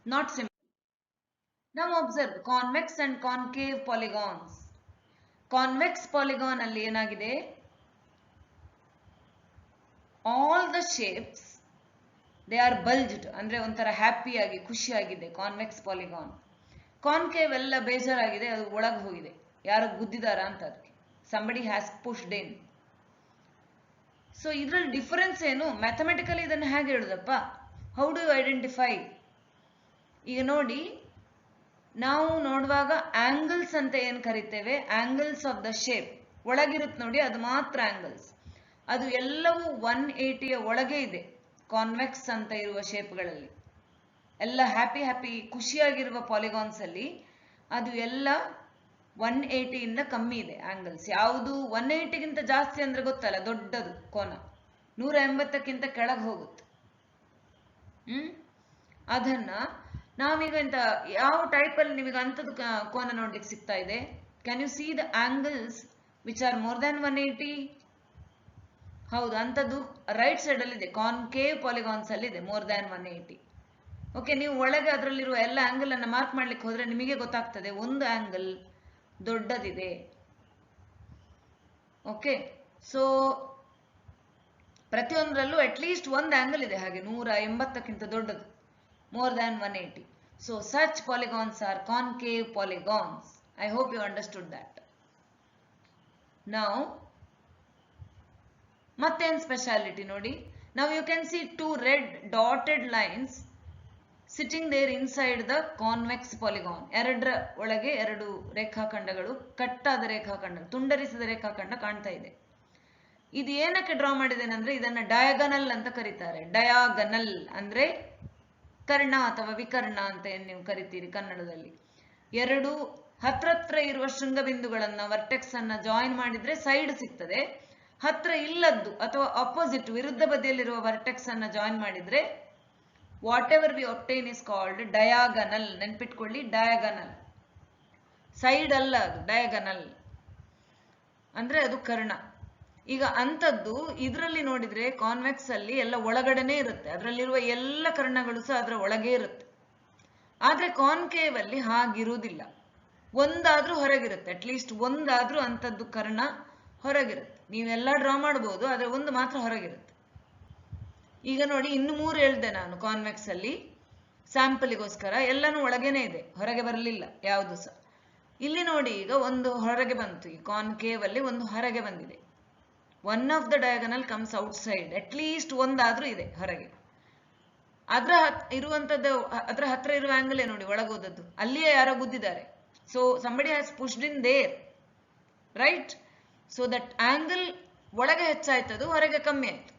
not simple. ನಾವು observe convex and concave polygons. Convex polygon ಅಲ್ಲಿ ಏನಾಗಿದೆ, all the shapes they are bulged, ಅಂದ್ರೆ ಒಂಥರ ಹ್ಯಾಪಿಯಾಗಿ ಖುಷಿಯಾಗಿದೆ ಕಾನ್ವೆಕ್ಸ್ ಪಾಲಿಗಾನ್. ಕಾನ್ಕೇವ್ ಎಲ್ಲ ಬೇಜಾರಾಗಿದೆ, ಅದು ಒಳಗೆ ಹೋಗಿದೆ, ಯಾರು ಗುದ್ದಿದಾರ ಅಂತ, ಅದಕ್ಕೆ somebody has pushed in. So ಇದ್ರಲ್ಲಿ ಡಿಫರೆನ್ಸ್ ಏನು? ಮ್ಯಾಥಮೆಟಿಕಲಿ ಇದನ್ನು ಹೇಗೆ ಹೇಳುದಪ್ಪ? How do you identify? ಈಗ ನೋಡಿ, ನಾವು ನೋಡುವಾಗ ಆಂಗಲ್ಸ್ ಅಂತ ಏನು ಕರಿತೇವೆ, ಆಂಗಲ್ಸ್ ಆಫ್ ದ ಶೇಪ್ ಒಳಗಿರುತ್ತೆ ನೋಡಿ, ಅದು ಮಾತ್ರ ಆಂಗಲ್ಸ್. ಅದು ಎಲ್ಲವೂ 180ಯ ಒಳಗೆ ಇದೆ ಕಾನ್ವೆಕ್ಸ್ ಅಂತ ಇರುವ ಶೇಪ್ಗಳಲ್ಲಿ. ಎಲ್ಲ ಹ್ಯಾಪಿ ಖುಷಿಯಾಗಿರುವ ಪಾಲಿಗಾನ್ಸ್ ಅಲ್ಲಿ ಅದು ಎಲ್ಲ 180 ಇಂದ ಕಮ್ಮಿ ಇದೆ ಆಂಗಲ್ಸ್. ಯಾವುದು 180ಗಿಂತ ಜಾಸ್ತಿ ಅಂದ್ರೆ ಗೊತ್ತಲ್ಲ, ದೊಡ್ಡದು ಕೋನ 180ಕ್ಕಿಂತ ಕೆಳಗೆ ಹೋಗುತ್ತೆ. ಅದನ್ನ ನಾವೀಗ ಯಾವ ಟೈಪಲ್ಲಿ ನಿಮಗೆ ಅಂಥದ್ದು ಕೋನ ನೋಡ್ಲಿಕ್ಕೆ ಸಿಗ್ತಾ ಇದೆ? Can U C the angles which are more than 180? ಹೌದು, ಅಂಥದ್ದು ರೈಟ್ ಸೈಡ್ ಅಲ್ಲಿ ಇದೆ, ಕಾನ್ಕೇವ್ ಪಾಲಿಗಾನ್ಸ್ ಅಲ್ಲಿ ಇದೆ ಮೋರ್ ದ್ಯಾನ್ 180. ಓಕೆ, ನೀವು ಒಳಗೆ ಅದರಲ್ಲಿರುವ ಎಲ್ಲ ಆಂಗಲ್ ಅನ್ನ ಮಾರ್ಕ್ ಮಾಡ್ಲಿಕ್ಕೆ ಹೋದ್ರೆ ನಿಮಗೆ ಗೊತ್ತಾಗ್ತದೆ ಒಂದು ಆಂಗಲ್ ದೊಡ್ಡದಿದೆ. ಓಕೆ, ಸೊ ಪ್ರತಿಯೊಂದರಲ್ಲೂ ಅಟ್ಲೀಸ್ಟ್ ಒಂದು ಆಂಗಲ್ ಇದೆ ಹಾಗೆ 180ಕ್ಕಿಂತ ದೊಡ್ಡದು, more than 180. So such polygons are concave polygons. I hope you understood that. Now ಮತ್ತೇನ್ ಸ್ಪೆಷಾಲಿಟಿ ನೋಡಿ. ನಾವು you can see 2 red dotted lines sitting there inside the convex polygon. ಎರಡರ ಒಳಗೆ 2 ರೇಖಾಖಂಡಗಳು, ಕಟ್ಟಾದ ರೇಖಾಖಂಡ, ತುಂಡರಿಸಿದ ರೇಖಾಖಂಡ ಕಾಣ್ತಾ ಇದೆ. ಇದು ಏನಕ್ಕೆ ಡ್ರಾ ಮಾಡಿದ್ದೇನೆ ಅಂದ್ರೆ, ಇದನ್ನ ಡಯಾಗನಲ್ ಅಂತ ಕರೀತಾರೆ. ಡಯಾಗನಲ್ ಅಂದ್ರೆ ಕರ್ಣ ಅಥವಾ ವಿಕರ್ಣ ಅಂತ ಏನ್ ನೀವು ಕರಿತೀರಿ ಕನ್ನಡದಲ್ಲಿ. 2 ಹತ್ರ ಇರುವ ಶೃಂಗಬಿಂದುಗಳನ್ನ, ವರ್ಟೆಕ್ಸ್ ಅನ್ನ ಜಾಯಿನ್ ಮಾಡಿದ್ರೆ ಸೈಡ್ ಸಿಗ್ತದೆ. ಹತ್ರ ಇಲ್ಲದ್ದು ಅಥವಾ ಅಪೋಸಿಟ್ ವಿರುದ್ಧ ಬದಿಯಲ್ಲಿರುವ ವರ್ಟೆಕ್ಸ್ ಅನ್ನ ಜಾಯಿನ್ ಮಾಡಿದ್ರೆ whatever we obtain is called diagonal. ನೆನ್ಪಿಟ್ಕೊಳ್ಳಿ, ಡಯಾಗನಲ್. ಸೈಡ್ ಅಲ್ಲ, ಅದು ಡಯಾಗನಲ್ ಅಂದ್ರೆ ಅದು ಕರ್ಣ. ಈಗ ಅಂಥದ್ದು ಇದರಲ್ಲಿ ನೋಡಿದ್ರೆ ಕಾನ್ವೆಕ್ಸ್ ಅಲ್ಲಿ ಎಲ್ಲ ಒಳಗಡೆನೆ ಇರುತ್ತೆ, ಅದರಲ್ಲಿರುವ ಎಲ್ಲ ಕರ್ಣಗಳು ಸಹ ಅದರ ಒಳಗೆ ಇರುತ್ತೆ. ಆದ್ರೆ ಕಾನ್ಕೇವ್ ಅಲ್ಲಿ ಹಾಗಿರುವುದಿಲ್ಲ, ಒಂದಾದ್ರೂ ಹೊರಗಿರುತ್ತೆ, ಅಟ್ಲೀಸ್ಟ್ ಒಂದಾದ್ರೂ ಅಂಥದ್ದು ಕರ್ಣ ಹೊರಗಿರುತ್ತೆ. ನೀವೆಲ್ಲ ಡ್ರಾ ಮಾಡ್ಬೋದು, ಆದ್ರೆ ಒಂದು ಮಾತ್ರ ಹೊರಗಿರುತ್ತೆ. ಈಗ ನೋಡಿ, ಇನ್ನು 3 ಹೇಳ್ದೆ ನಾನು ಕಾನ್ವೆಕ್ಸ್ ಅಲ್ಲಿ ಸ್ಯಾಂಪಲಿಗೋಸ್ಕರ. ಎಲ್ಲನೂ ಒಳಗೇನೆ ಇದೆ, ಹೊರಗೆ ಬರಲಿಲ್ಲ ಯಾವುದು ಸಹ. ಇಲ್ಲಿ ನೋಡಿ, ಈಗ ಒಂದು ಹೊರಗೆ ಬಂತು, ಈ ಕಾನ್ಕೇವ್ ಅಲ್ಲಿ ಒಂದು ಹೊರಗೆ ಬಂದಿದೆ. One of the diagonal comes outside, at least ಒಂದಾದ್ರೂ ಇದೆ ಹೊರಗೆ. ಅದ್ರ ಹತ್ರ ಇರುವ ಆಂಗಲ್ ನೋಡಿ ಒಳಗೋದದ್ದು, ಅಲ್ಲಿಯೇ ಯಾರೋ ಗುದ್ದಿದ್ದಾರೆ. So somebody has pushed in there, right? So that angle ಒಳಗೆ ಹೆಚ್ಚಾಯ್ತದು, ಹೊರಗೆ ಕಮ್ಮಿ ಆಯ್ತು.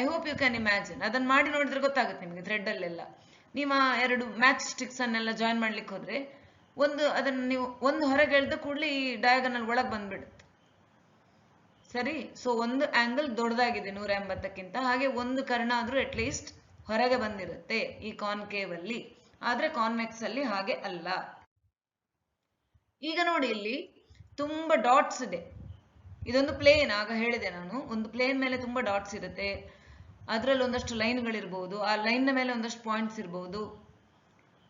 I hope you can imagine. ಅದನ್ನ ಮಾಡಿ ನೋಡಿದ್ರೆ ಗೊತ್ತಾಗುತ್ತೆ ನಿಮಗೆ ಥ್ರೆಡ್ ಅಲ್ಲೆಲ್ಲ. ನೀವು ಎರಡು ಮ್ಯಾಚ್ ಸ್ಟಿಕ್ಸ್ ಅನ್ನೆಲ್ಲ ಜಾಯಿನ್ ಮಾಡ್ಲಿಕ್ಕೆ ಹೋದ್ರೆ ಅದನ್ನು ನೀವು ಒಂದು ಹೊರಗೆ ಎಳ್ದ ಕೂಡಲೇ ಈ ಡಯಾಗನಲ್ ಒಳಗೆ ಬಂದ್ಬಿಡುತ್ತೆ. ಸರಿ, ಸೊ ಒಂದು ಆಂಗಲ್ ದೊಡ್ಡದಾಗಿದೆ 180ಕ್ಕಿಂತ, ಹಾಗೆ ಒಂದು ಕರ್ಣ ಆದ್ರೂ ಅಟ್ ಲೀಸ್ಟ್ ಹೊರಗೆ ಬಂದಿರುತ್ತೆ ಈ ಕಾನ್ಕೇವ್ ಅಲ್ಲಿ. ಆದ್ರೆ ಕಾನ್ವೆಕ್ಸ್ ಅಲ್ಲಿ ಹಾಗೆ ಅಲ್ಲ. ಈಗ ನೋಡಿ, ಇಲ್ಲಿ ತುಂಬಾ ಡಾಟ್ಸ್ ಇದೆ. ಇದೊಂದು ಪ್ಲೇನ್, ಆಗ ಹೇಳಿದೆ ನಾನು, ಒಂದು ಪ್ಲೇನ್ ಮೇಲೆ ತುಂಬಾ ಡಾಟ್ಸ್ ಇರುತ್ತೆ. ಅದರಲ್ಲಿ ಒಂದಷ್ಟು ಲೈನ್ಗಳಿರ್ಬಹುದು, ಆ ಲೈನ್ ಮೇಲೆ ಒಂದಷ್ಟು ಪಾಯಿಂಟ್ಸ್ ಇರಬಹುದು.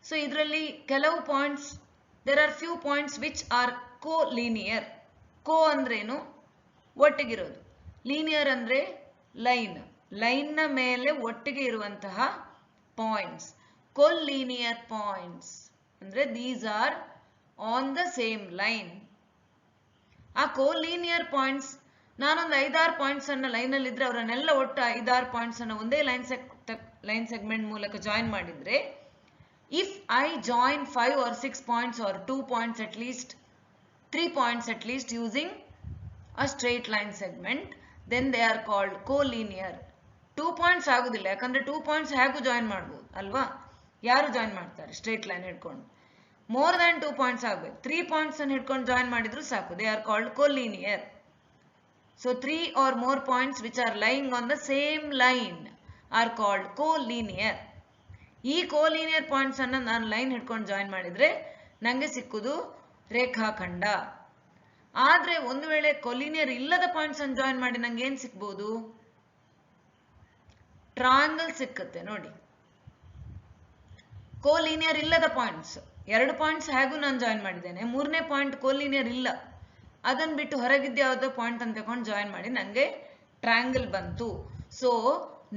ಸೊ ಇದರಲ್ಲಿ ಕೆಲವು points, there are few points which are collinear. Co ಅಂದ್ರೇನು? ಒಟ್ಟಿಗಿರೋದು. ಲೀನಿಯರ್ ಅಂದ್ರೆ ಲೈನ್ನ ಮೇಲೆ ಒಟ್ಟಿಗೆ ಇರುವಂತಹ ಪಾಯಿಂಟ್ಸ್. ಕೊಲೀನಿಯರ್ ಪಾಯಿಂಟ್ಸ್ ಅಂದ್ರೆ these are on the same line. ಆ ಕೋಲೀನಿಯರ್ ಪಾಯಿಂಟ್ಸ್, ನಾನೊಂದು 5-6 ಪಾಯಿಂಟ್ಸ್ ಅನ್ನ ಲೈನಲ್ಲಿ ಇದ್ರೆ ಅವರನ್ನೆಲ್ಲ ಒಟ್ಟು 5-6 ಪಾಯಿಂಟ್ಸ್ ಅನ್ನ ಒಂದೇ ಲೈನ್ ಸೆಗ್ಮೆಂಟ್ ಮೂಲಕ ಜಾಯಿನ್ ಮಾಡಿದ್ರೆ, if I join 5 or 6 points or 2 points at least, 3 points at least using a straight line segment, then they are called collinear. 2 points ಆಗುದಿಲ್ಲ, ಯಾಕಂದ್ರೆ 2 ಪಾಯಿಂಟ್ಸ್ ಹೇಗೂ ಜಾಯಿನ್ ಮಾಡ್ಬೋದು ಅಲ್ವಾ? ಯಾರು ಜಾಯಿನ್ ಮಾಡ್ತಾರೆ ಸ್ಟ್ರೇಟ್ ಲೈನ್ ಹಿಡ್ಕೊಂಡು? ಮೋರ್ ದ್ಯಾನ್ 2 ಪಾಯಿಂಟ್ಸ್ ಆಗ್ಬೇಕು. 3 ಪಾಯಿಂಟ್ಸ್ ಅನ್ನು ಹಿಡ್ಕೊಂಡು ಜಾಯಿನ್ ಮಾಡಿದ್ರು ಸಾಕು. They are called collinear. So 3 or more points which are lying on the same line are called collinear. ಈ collinear ಪಾಯಿಂಟ್ಸ್ ಅನ್ನ ನಾನು ಲೈನ್ ಹಿಡ್ಕೊಂಡು ಜಾಯಿನ್ ಮಾಡಿದ್ರೆ ನಂಗೆ ಸಿಕ್ಕುದು ರೇಖಾಖಂಡ. ಆದ್ರೆ ಒಂದು ವೇಳೆ ಕೊಲಿನಿಯರ್ ಇಲ್ಲದ ಪಾಯಿಂಟ್ಸ್ ಅನ್ನು ಜಾಯಿನ್ ಮಾಡಿ ನಂಗೆ ಏನ್ ಸಿಕ್ಬಹುದು? ಟ್ರಯಾಂಗಲ್ ಸಿಕ್ಕತ್ತೆ. ನೋಡಿ, ಕೋಲಿನಿಯರ್ ಇಲ್ಲದ ಪಾಯಿಂಟ್ಸ್ 2 ಪಾಯಿಂಟ್ಸ್ ಹೇಗೂ ನಾನು ಜಾಯಿನ್ ಮಾಡಿದ್ದೇನೆ, 3ನೇ ಪಾಯಿಂಟ್ ಕೋಲಿನಿಯರ್ ಇಲ್ಲ, ಅದನ್ನ ಬಿಟ್ಟು ಹೊರಗಿದ್ದ ಯಾವುದೋ ಪಾಯಿಂಟ್ ಅಂತ ತಗೊಂಡು ಜಾಯಿನ್ ಮಾಡಿ ನಂಗೆ ಟ್ರಯಾಂಗಲ್ ಬಂತು. ಸೊ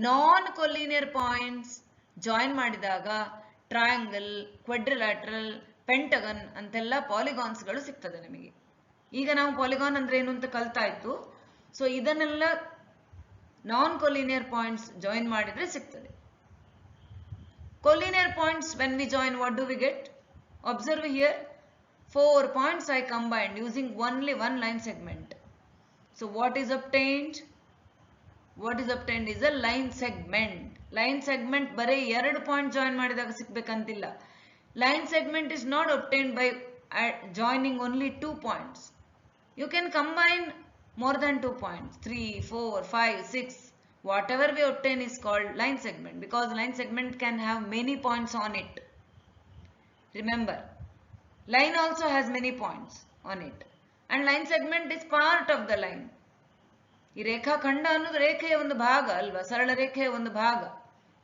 ನಾನ್ ಕೊಲಿನಿಯರ್ ಪಾಯಿಂಟ್ಸ್ ಜಾಯಿನ್ ಮಾಡಿದಾಗ ಟ್ರಯಾಂಗಲ್, ಕ್ವಾಡ್ರಿಲ್ಯಾಟ್ರಲ್, ಪೆಂಟಗನ್ ಅಂತೆಲ್ಲ ಪಾಲಿಗಾನ್ಸ್ಗಳು ಸಿಗ್ತದೆ ನಮಗೆ. ಈಗ ನಾವು ಪಾಲಿಗಾನ್ ಅಂದ್ರೆ ಏನು ಅಂತ ಕಲ್ತಾಯ್ತು. ಸೊ ಇದನ್ನೆಲ್ಲ ನಾನ್ ಕೊಲಿನಿಯರ್ ಪಾಯಿಂಟ್ಸ್ ಜಾಯಿನ್ ಮಾಡಿದ್ರೆ ಸಿಗ್ತದೆ. Collinear points when we join, what do we get? Observe here, 4 points I combined using only one line segment. So what is obtained? What is obtained is a line segment. Line segment ಬರೀ 2 ಪಾಯಿಂಟ್ ಜಾಯಿನ್ ಮಾಡಿದಾಗ ಸಿಗ್ಬೇಕಂತಿಲ್ಲ. Line segment is not obtained by joining only 2 points. You can combine more than 2 points, 3, 4, 5, 6. Whatever we obtain is called line segment, because line segment can have many points on it. Remember, line also has many points on it, and line segment is part of the line. ಈ ರೇಖಾಖಂಡ ಅನ್ನೋದು ರೇಖೆಯ ಒಂದು ಭಾಗ ಅಲ್ವಾ? ಸರಳ ರೇಖೆಯ ಒಂದು ಭಾಗ,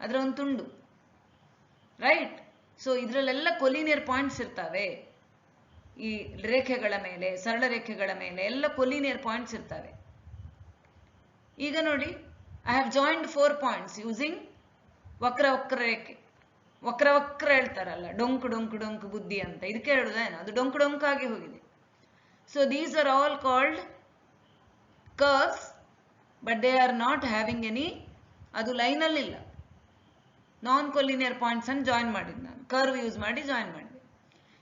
ಅದರ ಒಂದು ತುಂಡು, ರೈಟ್? ಸೊ ಇದರಲ್ಲೆಲ್ಲ ಕೊಲಿನಿಯರ್ ಪಾಯಿಂಟ್ಸ್ ಇರ್ತವೆ. ಈ ರೇಖೆಗಳ ಮೇಲೆ, ಸರಳ ರೇಖೆಗಳ ಮೇಲೆ ಎಲ್ಲ ಕೊಲಿನಿಯರ್ ಪಾಯಿಂಟ್ಸ್ ಇರ್ತವೆ. ಈಗ ನೋಡಿ, I have joined 4 points using ವಕ್ರ ರೇಖೆ. ವಕ್ರ ಹೇಳ್ತಾರಲ್ಲ, ಡೊಂಕು ಡೊಂಕು ಡೊಂಕು ಬುದ್ಧಿ ಅಂತ, ಇದಕ್ಕೆ ಹೇಳುದೇನು? ಅದು ಡೊಂಕು ಡೊಂಕಾಗಿ ಹೋಗಿದೆ. So these are all called curves, but they are not having any, ಅದು ಲೈನಲ್ಲಿಲ್ಲ. ನಾನ್ ಕೊಲಿನಿಯರ್ ಪಾಯಿಂಟ್ಸ್ ಅನ್ನು ಜಾಯಿನ್ ಮಾಡಿದ್ದು ನಾನು, ಕರ್ವ್ ಯೂಸ್ ಮಾಡಿ ಜಾಯಿನ್ ಮಾಡಿದೆ.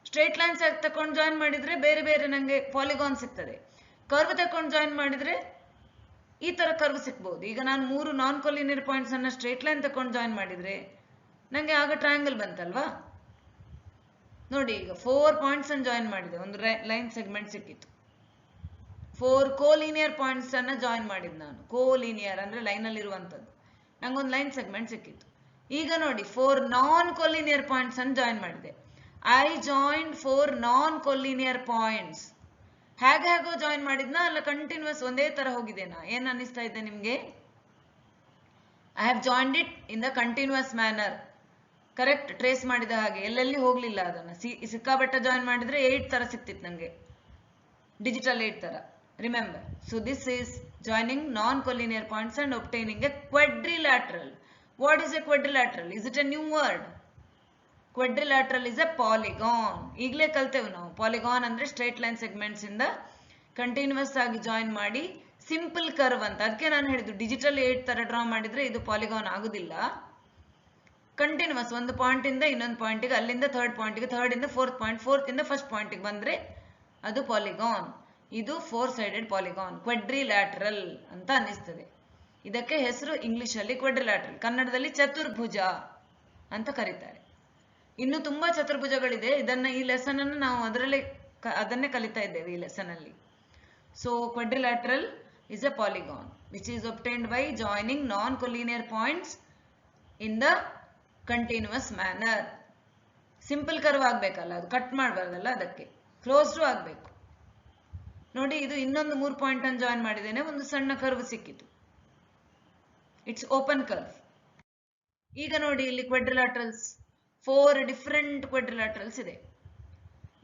ಸ್ಟ್ರೇಟ್ ಲೈನ್ಸ್ ತಕೊಂಡು ಜಾಯಿನ್ ಮಾಡಿದ್ರೆ ಬೇರೆ ಬೇರೆ ನಂಗೆ ಪಾಲಿಗಾನ್ ಸಿಗ್ತದೆ. ಕರ್ವ್ ತಕೊಂಡು ಜಾಯಿನ್ ಮಾಡಿದ್ರೆ ಈ ತರ ಕರ್ವ್ ಸಿಗ್ಬಹುದು. ಈಗ ನಾನು 3 ನಾನ್ ಕೊಲಿನಿಯರ್ ಪಾಯಿಂಟ್ಸ್ ಅನ್ನ ಸ್ಟ್ರೇಟ್ ಲೈನ್ ತಕೊಂಡು ಜಾಯಿನ್ ಮಾಡಿದ್ರೆ ನಂಗೆ ಆಗ ಟ್ರಯಾಂಗಲ್ ಬಂತಲ್ವಾ? ನೋಡಿ, ಈಗ 4 ಪಾಯಿಂಟ್ಸ್ ಅನ್ನು ಜಾಯಿನ್ ಮಾಡಿದೆ, ಒಂದು ಲೈನ್ ಸೆಗ್ಮೆಂಟ್ ಸಿಕ್ಕಿತ್ತು. 4 ಕೋಲಿನಿಯರ್ ಪಾಯಿಂಟ್ಸ್ ಅನ್ನ ಜಾಯಿನ್ ಮಾಡಿದ್ ನಾನು. ಕೋಲಿನಿಯರ್ ಅಂದ್ರೆ ಲೈನ್ ಅಲ್ಲಿ ಇರುವಂತದ್ದು, ನಂಗೊಂದು ಲೈನ್ ಸೆಗ್ಮೆಂಟ್ ಸಿಕ್ಕಿತ್ತು. ಈಗ ನೋಡಿ, 4 ನಾನ್ ಕೊಲಿನಿಯರ್ ಪಾಯಿಂಟ್ಸ್ ಅನ್ನು ಜಾಯಿನ್ ಮಾಡಿದೆ. I joined 4 non collinear points. ಹೇಗೋ ಜಾಯಿನ್ ಮಾಡಿದ್ನ ಅಲ್ಲ ಕಂಟಿನ್ಯೂಸ್ ಒಂದೇ ತರ ಹೋಗಿದ್ದೇನಾ? ಏನ್ ಅನ್ನಿಸ್ತಾ ಇದೆ ನಿಮ್ಗೆ? I have joined it in the continuous manner. Correct, trace ಮಾಡಿದ ಹಾಗೆ, ಎಲ್ಲೆಲ್ಲಿ ಹೋಗ್ಲಿಲ್ಲ. ಅದನ್ನ ಸಿಕ್ಕಾಬಟ್ಟ ಜಾಯಿನ್ ಮಾಡಿದ್ರೆ 8 ತರ ಸಿಕ್ತಿತ್ತು ನಂಗೆ, ಡಿಜಿಟಲ್ 8 ತರ. Remember, so this is joining non collinear points and obtaining a quadrilateral. What is a quadrilateral? Is it a new word? Quadrilateral is a polygon. ಈಗಲೇ ಕಲ್ತೇವೆ ನಾವು. ಪಾಲಿಗಾನ್ ಅಂದ್ರೆ ಸ್ಟ್ರೇಟ್ ಲೈನ್ ಸೆಗ್ಮೆಂಟ್ಸ್ ಇಂದ ಕಂಟಿನ್ಯೂಸ್ ಆಗಿ ಜಾಯಿನ್ ಮಾಡಿ ಸಿಂಪಲ್ ಕರ್ವ್ ಅಂತ. ಅದಕ್ಕೆ ನಾನು ಹೇಳಿದ್ದು ಡಿಜಿಟಲ್ 8 ತರ ಡ್ರಾ ಮಾಡಿದ್ರೆ ಇದು ಪಾಲಿಗಾನ್ ಆಗುದಿಲ್ಲ. ಕಂಟಿನ್ಯೂಸ್ ಒಂದು ಪಾಯಿಂಟ್ ಇಂದ ಇನ್ನೊಂದು ಪಾಯಿಂಟ್ಗೆ, ಅಲ್ಲಿಂದ ಥರ್ಡ್ ಪಾಯಿಂಟ್ಗೆ, ಥರ್ಡ್ ಇಂದ ಫೋರ್ತ್ ಪಾಯಿಂಟ್, ಫೋರ್ತ್ ಇಂದ ಫಸ್ಟ್ ಪಾಯಿಂಟ್ಗೆ ಬಂದ್ರೆ ಅದು ಪಾಲಿಗಾನ್. ಇದು 4 ಸೈಡೆಡ್ ಪಾಲಿಗಾನ್, ಕ್ವಾಡ್ರಿಲ್ಯಾಟರಲ್ ಅಂತ ಅನ್ನಿಸ್ತದೆ. ಇದಕ್ಕೆ ಹೆಸರು ಇಂಗ್ಲಿಷ್ ಅಲ್ಲಿ ಕ್ವಾಡ್ರಿಲ್ಯಾಟರಲ್, ಕನ್ನಡದಲ್ಲಿ ಚತುರ್ಭುಜ ಅಂತ ಕರೀತಾರೆ. ಇನ್ನು ತುಂಬಾ ಚತುರ್ಭುಜಗಳಿದೆ. ಈ ಲೆಸನ್ ಅನ್ನು ನಾವು ಅದನ್ನೇ ಕಲಿತಾ ಇದ್ದೇವೆ ಈ ಲೆಸನ್ ಅಲ್ಲಿ. So quadrilateral is a polygon which is obtained by joining non-collinear points in the continuous manner. Simple curve ಆಗ್ಬೇಕಲ್ಲ, ಅದು ಕಟ್ ಮಾಡಬಾರ್ದಲ್ಲ, ಅದಕ್ಕೆ ಕ್ಲೋಸ್ಡ್ ಆಗ್ಬೇಕು. ನೋಡಿ, ಇದು ಇನ್ನೊಂದು 3 ಪಾಯಿಂಟ್ ಅನ್ನು ಜಾಯಿನ್ ಮಾಡಿದ್ದೇನೆ, ಒಂದು ಸಣ್ಣ ಕರ್ವ್ ಸಿಕ್ಕಿತು. It's open curve. ಈಗ ನೋಡಿ, ಇಲ್ಲಿ ಕ್ವಾಡ್ರಿಲ್ಯಾಟರಲ್ಸ್ 4 ಡಿಫರೆಂಟ್ ಕ್ವಾಡ್ರಿಲ್ಯಾಟರಲ್ಸ್ ಇದೆ.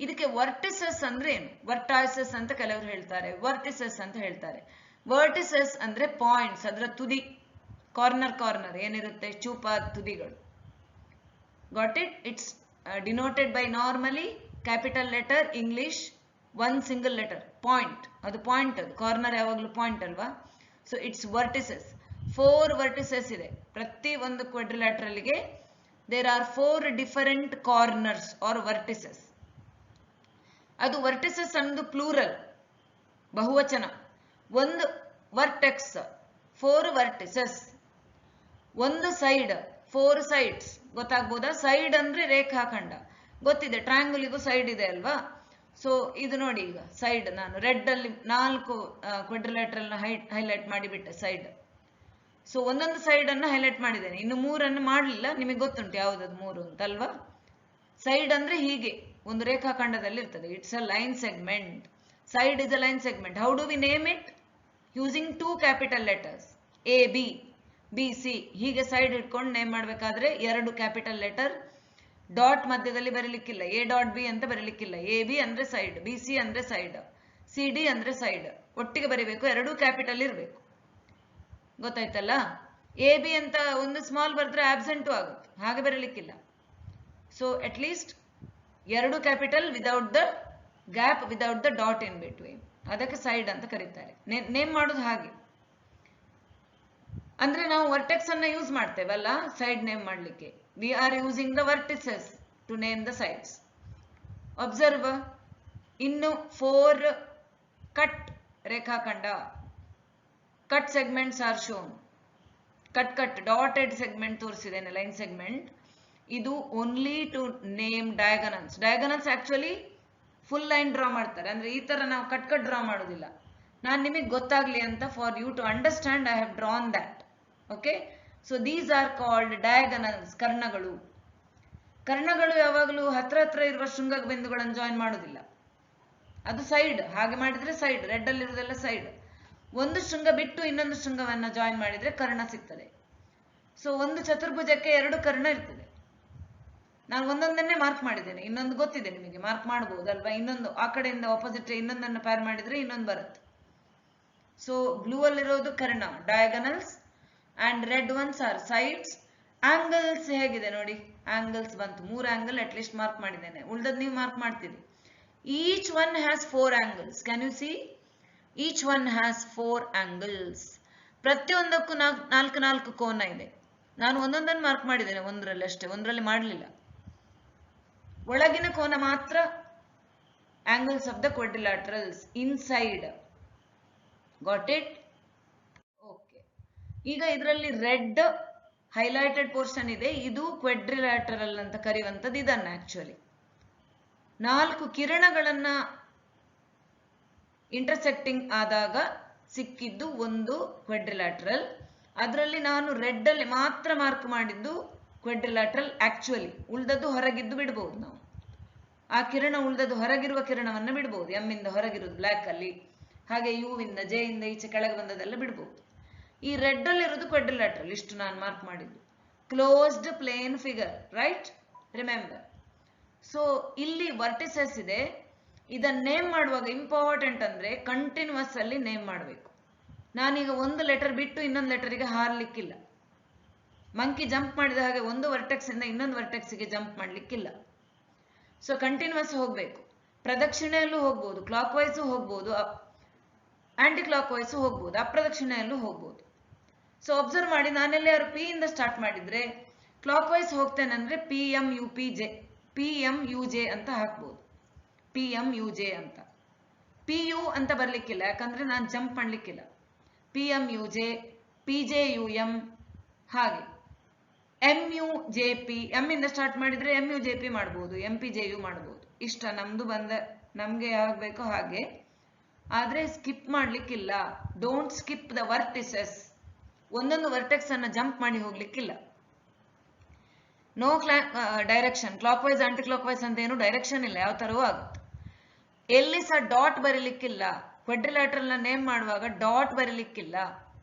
ಇದಕ್ಕೆ ವರ್ಟಿಸಸ್ ಅಂದ್ರೆ ಏನು? ವರ್ಟೈಸಸ್ ಅಂತ ಕೆಲವರು ಹೇಳ್ತಾರೆ, ವರ್ಟಿಸಸ್ ಅಂತ ಹೇಳ್ತಾರೆ. ವರ್ಟಿಸಸ್ ಅಂದ್ರೆ ಪಾಯಿಂಟ್ಸ್, ಅದರ ತುದಿ, ಕಾರ್ನರ್ ಏನಿರುತ್ತೆ, ಚೂಪಾದ ತುದಿಗಳು. Got it? It's denoted by normally capital letter English, 1 single letter, point. ಅದು ಪಾಯಿಂಟ್, ಅದು ಕಾರ್ನರ್ ಯಾವಾಗಲೂ ಪಾಯಿಂಟ್ ಅಲ್ವಾ? So it's vertices. 4 ವರ್ಟಿಸಸ್ ಇದೆ ಪ್ರತಿ ಒಂದು ಕ್ವಾಡ್ರಿಲ್ಯಾಟರಲ್ಗೆ. There are 4 different corners are vertices. ಅದು ವರ್ಟಿಸಸ್ ಅನ್ನೋದು ಪ್ಲೂರಲ್, ಬಹುವಚನ. ಒಂದು ವರ್ಟೆಕ್ಸ್, 4 ವರ್ಟಿಸಸ್. ಒಂದು ಸೈಡ್, 4 ಸೈಡ್ಸ್. ಗೊತ್ತಾಗ್ಬೋದಾ? ಸೈಡ್ ಅಂದ್ರೆ ರೇಖಾಖಂಡ, ಗೊತ್ತಿದೆ. ಟ್ರಯಾಂಗಲ್ಗೂ ಸೈಡ್ ಇದೆ ಅಲ್ವಾ? ಸೊ ಇದು ನೋಡಿ, ಈಗ ಸೈಡ್ ನಾನು ರೆಡ್ ಅಲ್ಲಿ 4 ಕ್ವಾಡ್ರಿಲ್ಯಾಟರಲ್ ಹೈಲೈಟ್ ಮಾಡಿಬಿಟ್ಟೆ ಸೈಡ್. ಸೊ ಒಂದೊಂದು ಸೈಡ್ ಅನ್ನು ಹೈಲೈಟ್ ಮಾಡಿದ್ದೇನೆ, ಇನ್ನು 3 ಮಾಡಲಿಲ್ಲ. ನಿಮಗೆ ಗೊತ್ತುಂಟು ಯಾವ್ದದು 3 ಅಂತ ಅಲ್ವಾ? ಸೈಡ್ ಅಂದ್ರೆ ಹೀಗೆ ಒಂದು ರೇಖಾಖಂಡದಲ್ಲಿ ಇರ್ತದೆ. It's a line segment. Side is a line segment. How do we name it? Using 2 capital letters, A, B, B, C. ಹೀಗೆ ಸೈಡ್ ಇಟ್ಕೊಂಡು ನೇಮ್ ಮಾಡಬೇಕಾದ್ರೆ 2 ಕ್ಯಾಪಿಟಲ್ ಲೆಟರ್, ಡಾಟ್ ಮಧ್ಯದಲ್ಲಿ ಬರೀಲಿಕ್ಕಿಲ್ಲ. A ಡಾಟ್ B ಅಂತ ಬರೀಲಿಕ್ಕಿಲ್ಲ. A B ಅಂದ್ರೆ ಸೈಡ್, B C ಅಂದ್ರೆ ಸೈಡ್, C D ಅಂದ್ರೆ ಸೈಡ್. ಒಟ್ಟಿಗೆ ಬರೀಬೇಕು, 2 ಕ್ಯಾಪಿಟಲ್ ಇರಬೇಕು. ಗೊತ್ತಾಯ್ತಲ್ಲ? A B ಅಂತ ಒಂದು ಸ್ಮಾಲ್ ಬರೆದ್ರೆ ಆಬ್ಸೆಂಟು ಆಗುತ್ತೆ, ಹಾಗೆ ಬರೀಲಿಕ್ಕಿಲ್ಲ. So at least 2 capital without the gap, without the dot in between. ಅದಕ್ಕೆ ಸೈಡ್ ಅಂತ ಕರೀತಾರೆ. ನೇಮ್ ಮಾಡೋದು ಹಾಗೆ. ಅಂದ್ರೆ ನಾವು ವರ್ಟೆಕ್ಸ್ ಅನ್ನ ಯೂಸ್ ಮಾಡ್ತೇವಲ್ಲ ಸೈಡ್ ನೇಮ್ ಮಾಡ್ಲಿಕ್ಕೆ. We are using the vertices to name the sides. Observe, ಇನ್ನು 4 ಕಟ್ ರೇಖಾಖಂಡ, cut segments are shown. Cut dotted segment ತೋರಿಸಿದ್ದೇನೆ, ಲೈನ್ ಸೆಗ್ಮೆಂಟ್. ಇದು only to name diagonals. Diagonals actually full line draw ಮಾಡ್ತಾರೆ, ಅಂದ್ರೆ ಈ ತರ ನಾವು ಕಟ್ ಡ್ರಾ ಮಾಡೋದಿಲ್ಲ. ನಾನು ನಿಮಗೆ ಗೊತ್ತಾಗ್ಲಿ ಅಂತ, for you to understand, I have drawn that. Okay, so these are called diagonals. ಕರ್ಣಗಳು. ಕರ್ಣಗಳು ಯಾವಾಗಲೂ ಹತ್ರ ಇರುವ ಶೃಂಗ ಬಿಂದುಗಳನ್ನು ಜಾಯಿನ್ ಮಾಡೋದಿಲ್ಲ, ಅದು ಸೈಡ್. ಹಾಗೆ ಮಾಡಿದ್ರೆ ಸೈಡ್, ರೆಡ್ ಅಲ್ಲಿ ಇರುವುದೆಲ್ಲ ಸೈಡ್. ಒಂದು ಶೃಂಗ ಬಿಟ್ಟು ಇನ್ನೊಂದು ಶೃಂಗವನ್ನ ಜಾಯಿನ್ ಮಾಡಿದ್ರೆ ಕರ್ಣ ಸಿಗ್ತದೆ. ಸೊ ಒಂದು ಚತುರ್ಭುಜಕ್ಕೆ 2 ಕರ್ಣ ಇರ್ತದೆ. ನಾನು ಒಂದೊಂದನ್ನೇ ಮಾರ್ಕ್ ಮಾಡಿದ್ದೇನೆ, ಇನ್ನೊಂದು ಗೊತ್ತಿದೆ ನಿಮಗೆ, ಮಾರ್ಕ್ ಮಾಡಬಹುದಲ್ವಾ? ಇನ್ನೊಂದು ಆ ಕಡೆಯಿಂದ ಆಪೋಸಿಟ್ ಇನ್ನೊಂದನ್ನು ಪೇರ್ ಮಾಡಿದ್ರೆ ಇನ್ನೊಂದು ಬರುತ್ತೆ. ಸೊ ಬ್ಲೂ ಅಲ್ಲಿರೋದು ಕರ್ಣ, diagonals, and red ones are sides. Angles ಹೇಗಿದೆ ನೋಡಿ, ಆಂಗಲ್ಸ್ ಬಂತು, 3 ಆಂಗಲ್ ಅಟ್ ಲೀಸ್ಟ್ ಮಾರ್ಕ್ ಮಾಡಿದ್ದೇನೆ. ಉಳ್ದದ್ ನೀವು ಮಾರ್ಕ್ ಮಾಡ್ತೀರಿ. Each one has 4 angles. Can U C? Each one has 4 angles. ಪ್ರತಿಯೊಂದಕ್ಕೂ 4 ಕೋನ ಇದೆ. ನಾನು ಒಂದೊಂದನ್ನು ಮಾರ್ಕ್ ಮಾಡಿದ್ದೇನೆ, ಒಂದರಲ್ಲಿ ಅಷ್ಟೇ, ಒಂದರಲ್ಲಿ ಮಾಡಲಿಲ್ಲ. ಒಳಗಿನ ಕೋನ ಮಾತ್ರ angles of the quadrilaterals inside. Got it? Okay. ಈಗ ಇದರಲ್ಲಿ ರೆಡ್ ಹೈಲೈಟೆಡ್ ಪೋರ್ಷನ್ ಇದೆ, ಇದು ಕ್ವಾಡ್ರಿಲ್ಯಾಟರಲ್ ಅಂತ ಕರೆಯುವಂಥದ್ದು ಇದನ್ನ. ಆಕ್ಚುಲಿ 4 ಕಿರಣಗಳನ್ನ ಇಂಟರ್ಸೆಕ್ಟಿಂಗ್ ಆದಾಗ ಸಿಕ್ಕಿದ್ದು ಒಂದು ಕ್ವಾಡ್ರಿಲ್ಯಾಟರಲ್. ಅದರಲ್ಲಿ ನಾನು ರೆಡ್ ಅಲ್ಲಿ ಮಾತ್ರ ಮಾರ್ಕ್ ಮಾಡಿದ್ದು ಕ್ವಾಡ್ರಿಲ್ಯಾಟರಲ್. ಆಕ್ಚುಲಿ ಉಳ್ದದ್ದು ಹೊರಗಿದ್ದು ಬಿಡಬಹುದು ನಾವು. ಆ ಕಿರಣ ಉಳ್ದದ್ದು ಹೊರಗಿರುವ ಕಿರಣವನ್ನ ಬಿಡಬಹುದು. ಎಂ ಇಂದ ಹೊರಗಿರುವುದು ಬ್ಲ್ಯಾಕ್ ಅಲ್ಲಿ, ಹಾಗೆ ಯು ಇಂದ ಜೆ ಇಂದ ಈಚೆ ಕೆಳಗೆ ಬಂದದೆಲ್ಲ ಬಿಡಬಹುದು. ಈ ರೆಡ್ ಅಲ್ಲಿ ಇರೋದು ಕ್ವಾಡ್ರಿಲ್ಯಾಟರಲ್. ಇಷ್ಟು ನಾನು ಮಾರ್ಕ್ ಮಾಡಿದ್ದು closed plane figure, right? Remember. So ಇಲ್ಲಿ ವರ್ಟಿಸಸ್ ಇದೆ. ಇದನ್ನ ನೇಮ್ ಮಾಡುವಾಗ ಇಂಪಾರ್ಟೆಂಟ್ ಅಂದ್ರೆ ಕಂಟಿನ್ಯೂಸ್ ಅಲ್ಲಿ ನೇಮ್ ಮಾಡಬೇಕು. ನಾನೀಗ ಒಂದು ಲೆಟರ್ ಬಿಟ್ಟು ಇನ್ನೊಂದು ಲೆಟರಿಗೆ ಹಾರ್ಲಿಕ್ಕಿಲ್ಲ. ಮಂಕಿ ಜಂಪ್ ಮಾಡಿದ ಹಾಗೆ ಒಂದು ವರ್ಟೆಕ್ಸ್ ಇಂದ ಇನ್ನೊಂದು ವರ್ಟೆಕ್ಸ್ಗೆ ಜಂಪ್ ಮಾಡ್ಲಿಕ್ಕಿಲ್ಲ. ಸೊ ಕಂಟಿನ್ಯೂಸ್ ಹೋಗ್ಬೇಕು. ಪ್ರದಕ್ಷಿಣೆಯಲ್ಲೂ ಹೋಗ್ಬೋದು, ಕ್ಲಾಕ್ ವೈಸು ಹೋಗ್ಬೋದು, ಆಂಟಿ ಕ್ಲಾಕ್ ವೈಸ್ ಹೋಗ್ಬೋದು, ಅಪ್ರದಕ್ಷಿಣೆಯಲ್ಲೂ ಹೋಗ್ಬೋದು. ಸೊ ಅಬ್ಸರ್ವ್ ಮಾಡಿ, ನಾನೆಲ್ಲ ಯಾರು ಪಿ ಇಂದ ಸ್ಟಾರ್ಟ್ ಮಾಡಿದ್ರೆ ಕ್ಲಾಕ್ ವೈಸ್ ಹೋಗ್ತೇನೆ ಅಂದ್ರೆ PMUJ ಅಂತ ಹಾಕ್ಬೋದು. PMUJ ಅಂತ, PU ಅಂತ ಬರ್ಲಿಕ್ಕಿಲ್ಲ, ಯಾಕಂದ್ರೆ ನಾನು ಜಂಪ್ ಮಾಡ್ಲಿಕ್ಕಿಲ್ಲ. PMUJ, PJUM, ಹಾಗೆ MUJP. ಎಂ ಇಂದ ಸ್ಟಾರ್ಟ್ ಮಾಡಿದ್ರೆ MUJP ಮಾಡ್ಬೋದು, MPJU ಮಾಡ್ಬೋದು. ಇಷ್ಟ ನಮ್ಗೆ ಆಗ್ಬೇಕೋ ಹಾಗೆ. ಆದ್ರೆ ಸ್ಕಿಪ್ ಮಾಡ್ಲಿಕ್ಕಿಲ್ಲ. Don't skip the vertices. ಒಂದೊಂದು ವರ್ಟೆಕ್ಸ್ ಅನ್ನ ಜಂಪ್ ಮಾಡಿ ಹೋಗ್ಲಿಕ್ಕಿಲ್ಲ. No direction, clockwise anticlockwise ಅಂತ ಏನು ಡೈರೆಕ್ಷನ್ ಇಲ್ಲ, ಯಾವ ತರವೂ ಆಗುತ್ತೆ. ಎಲ್ಲಿ ಸಹ ಡಾಟ್ ಬರೀಲಿಕ್ಕಿಲ್ಲ. ಕ್ವಾಡ್ರಿಲ್ಯಾಟರಲ್ ನ ನೇಮ್ ಮಾಡುವಾಗ ಡಾಟ್ ಬರೀಲಿಕ್ಕಿಲ್ಲ.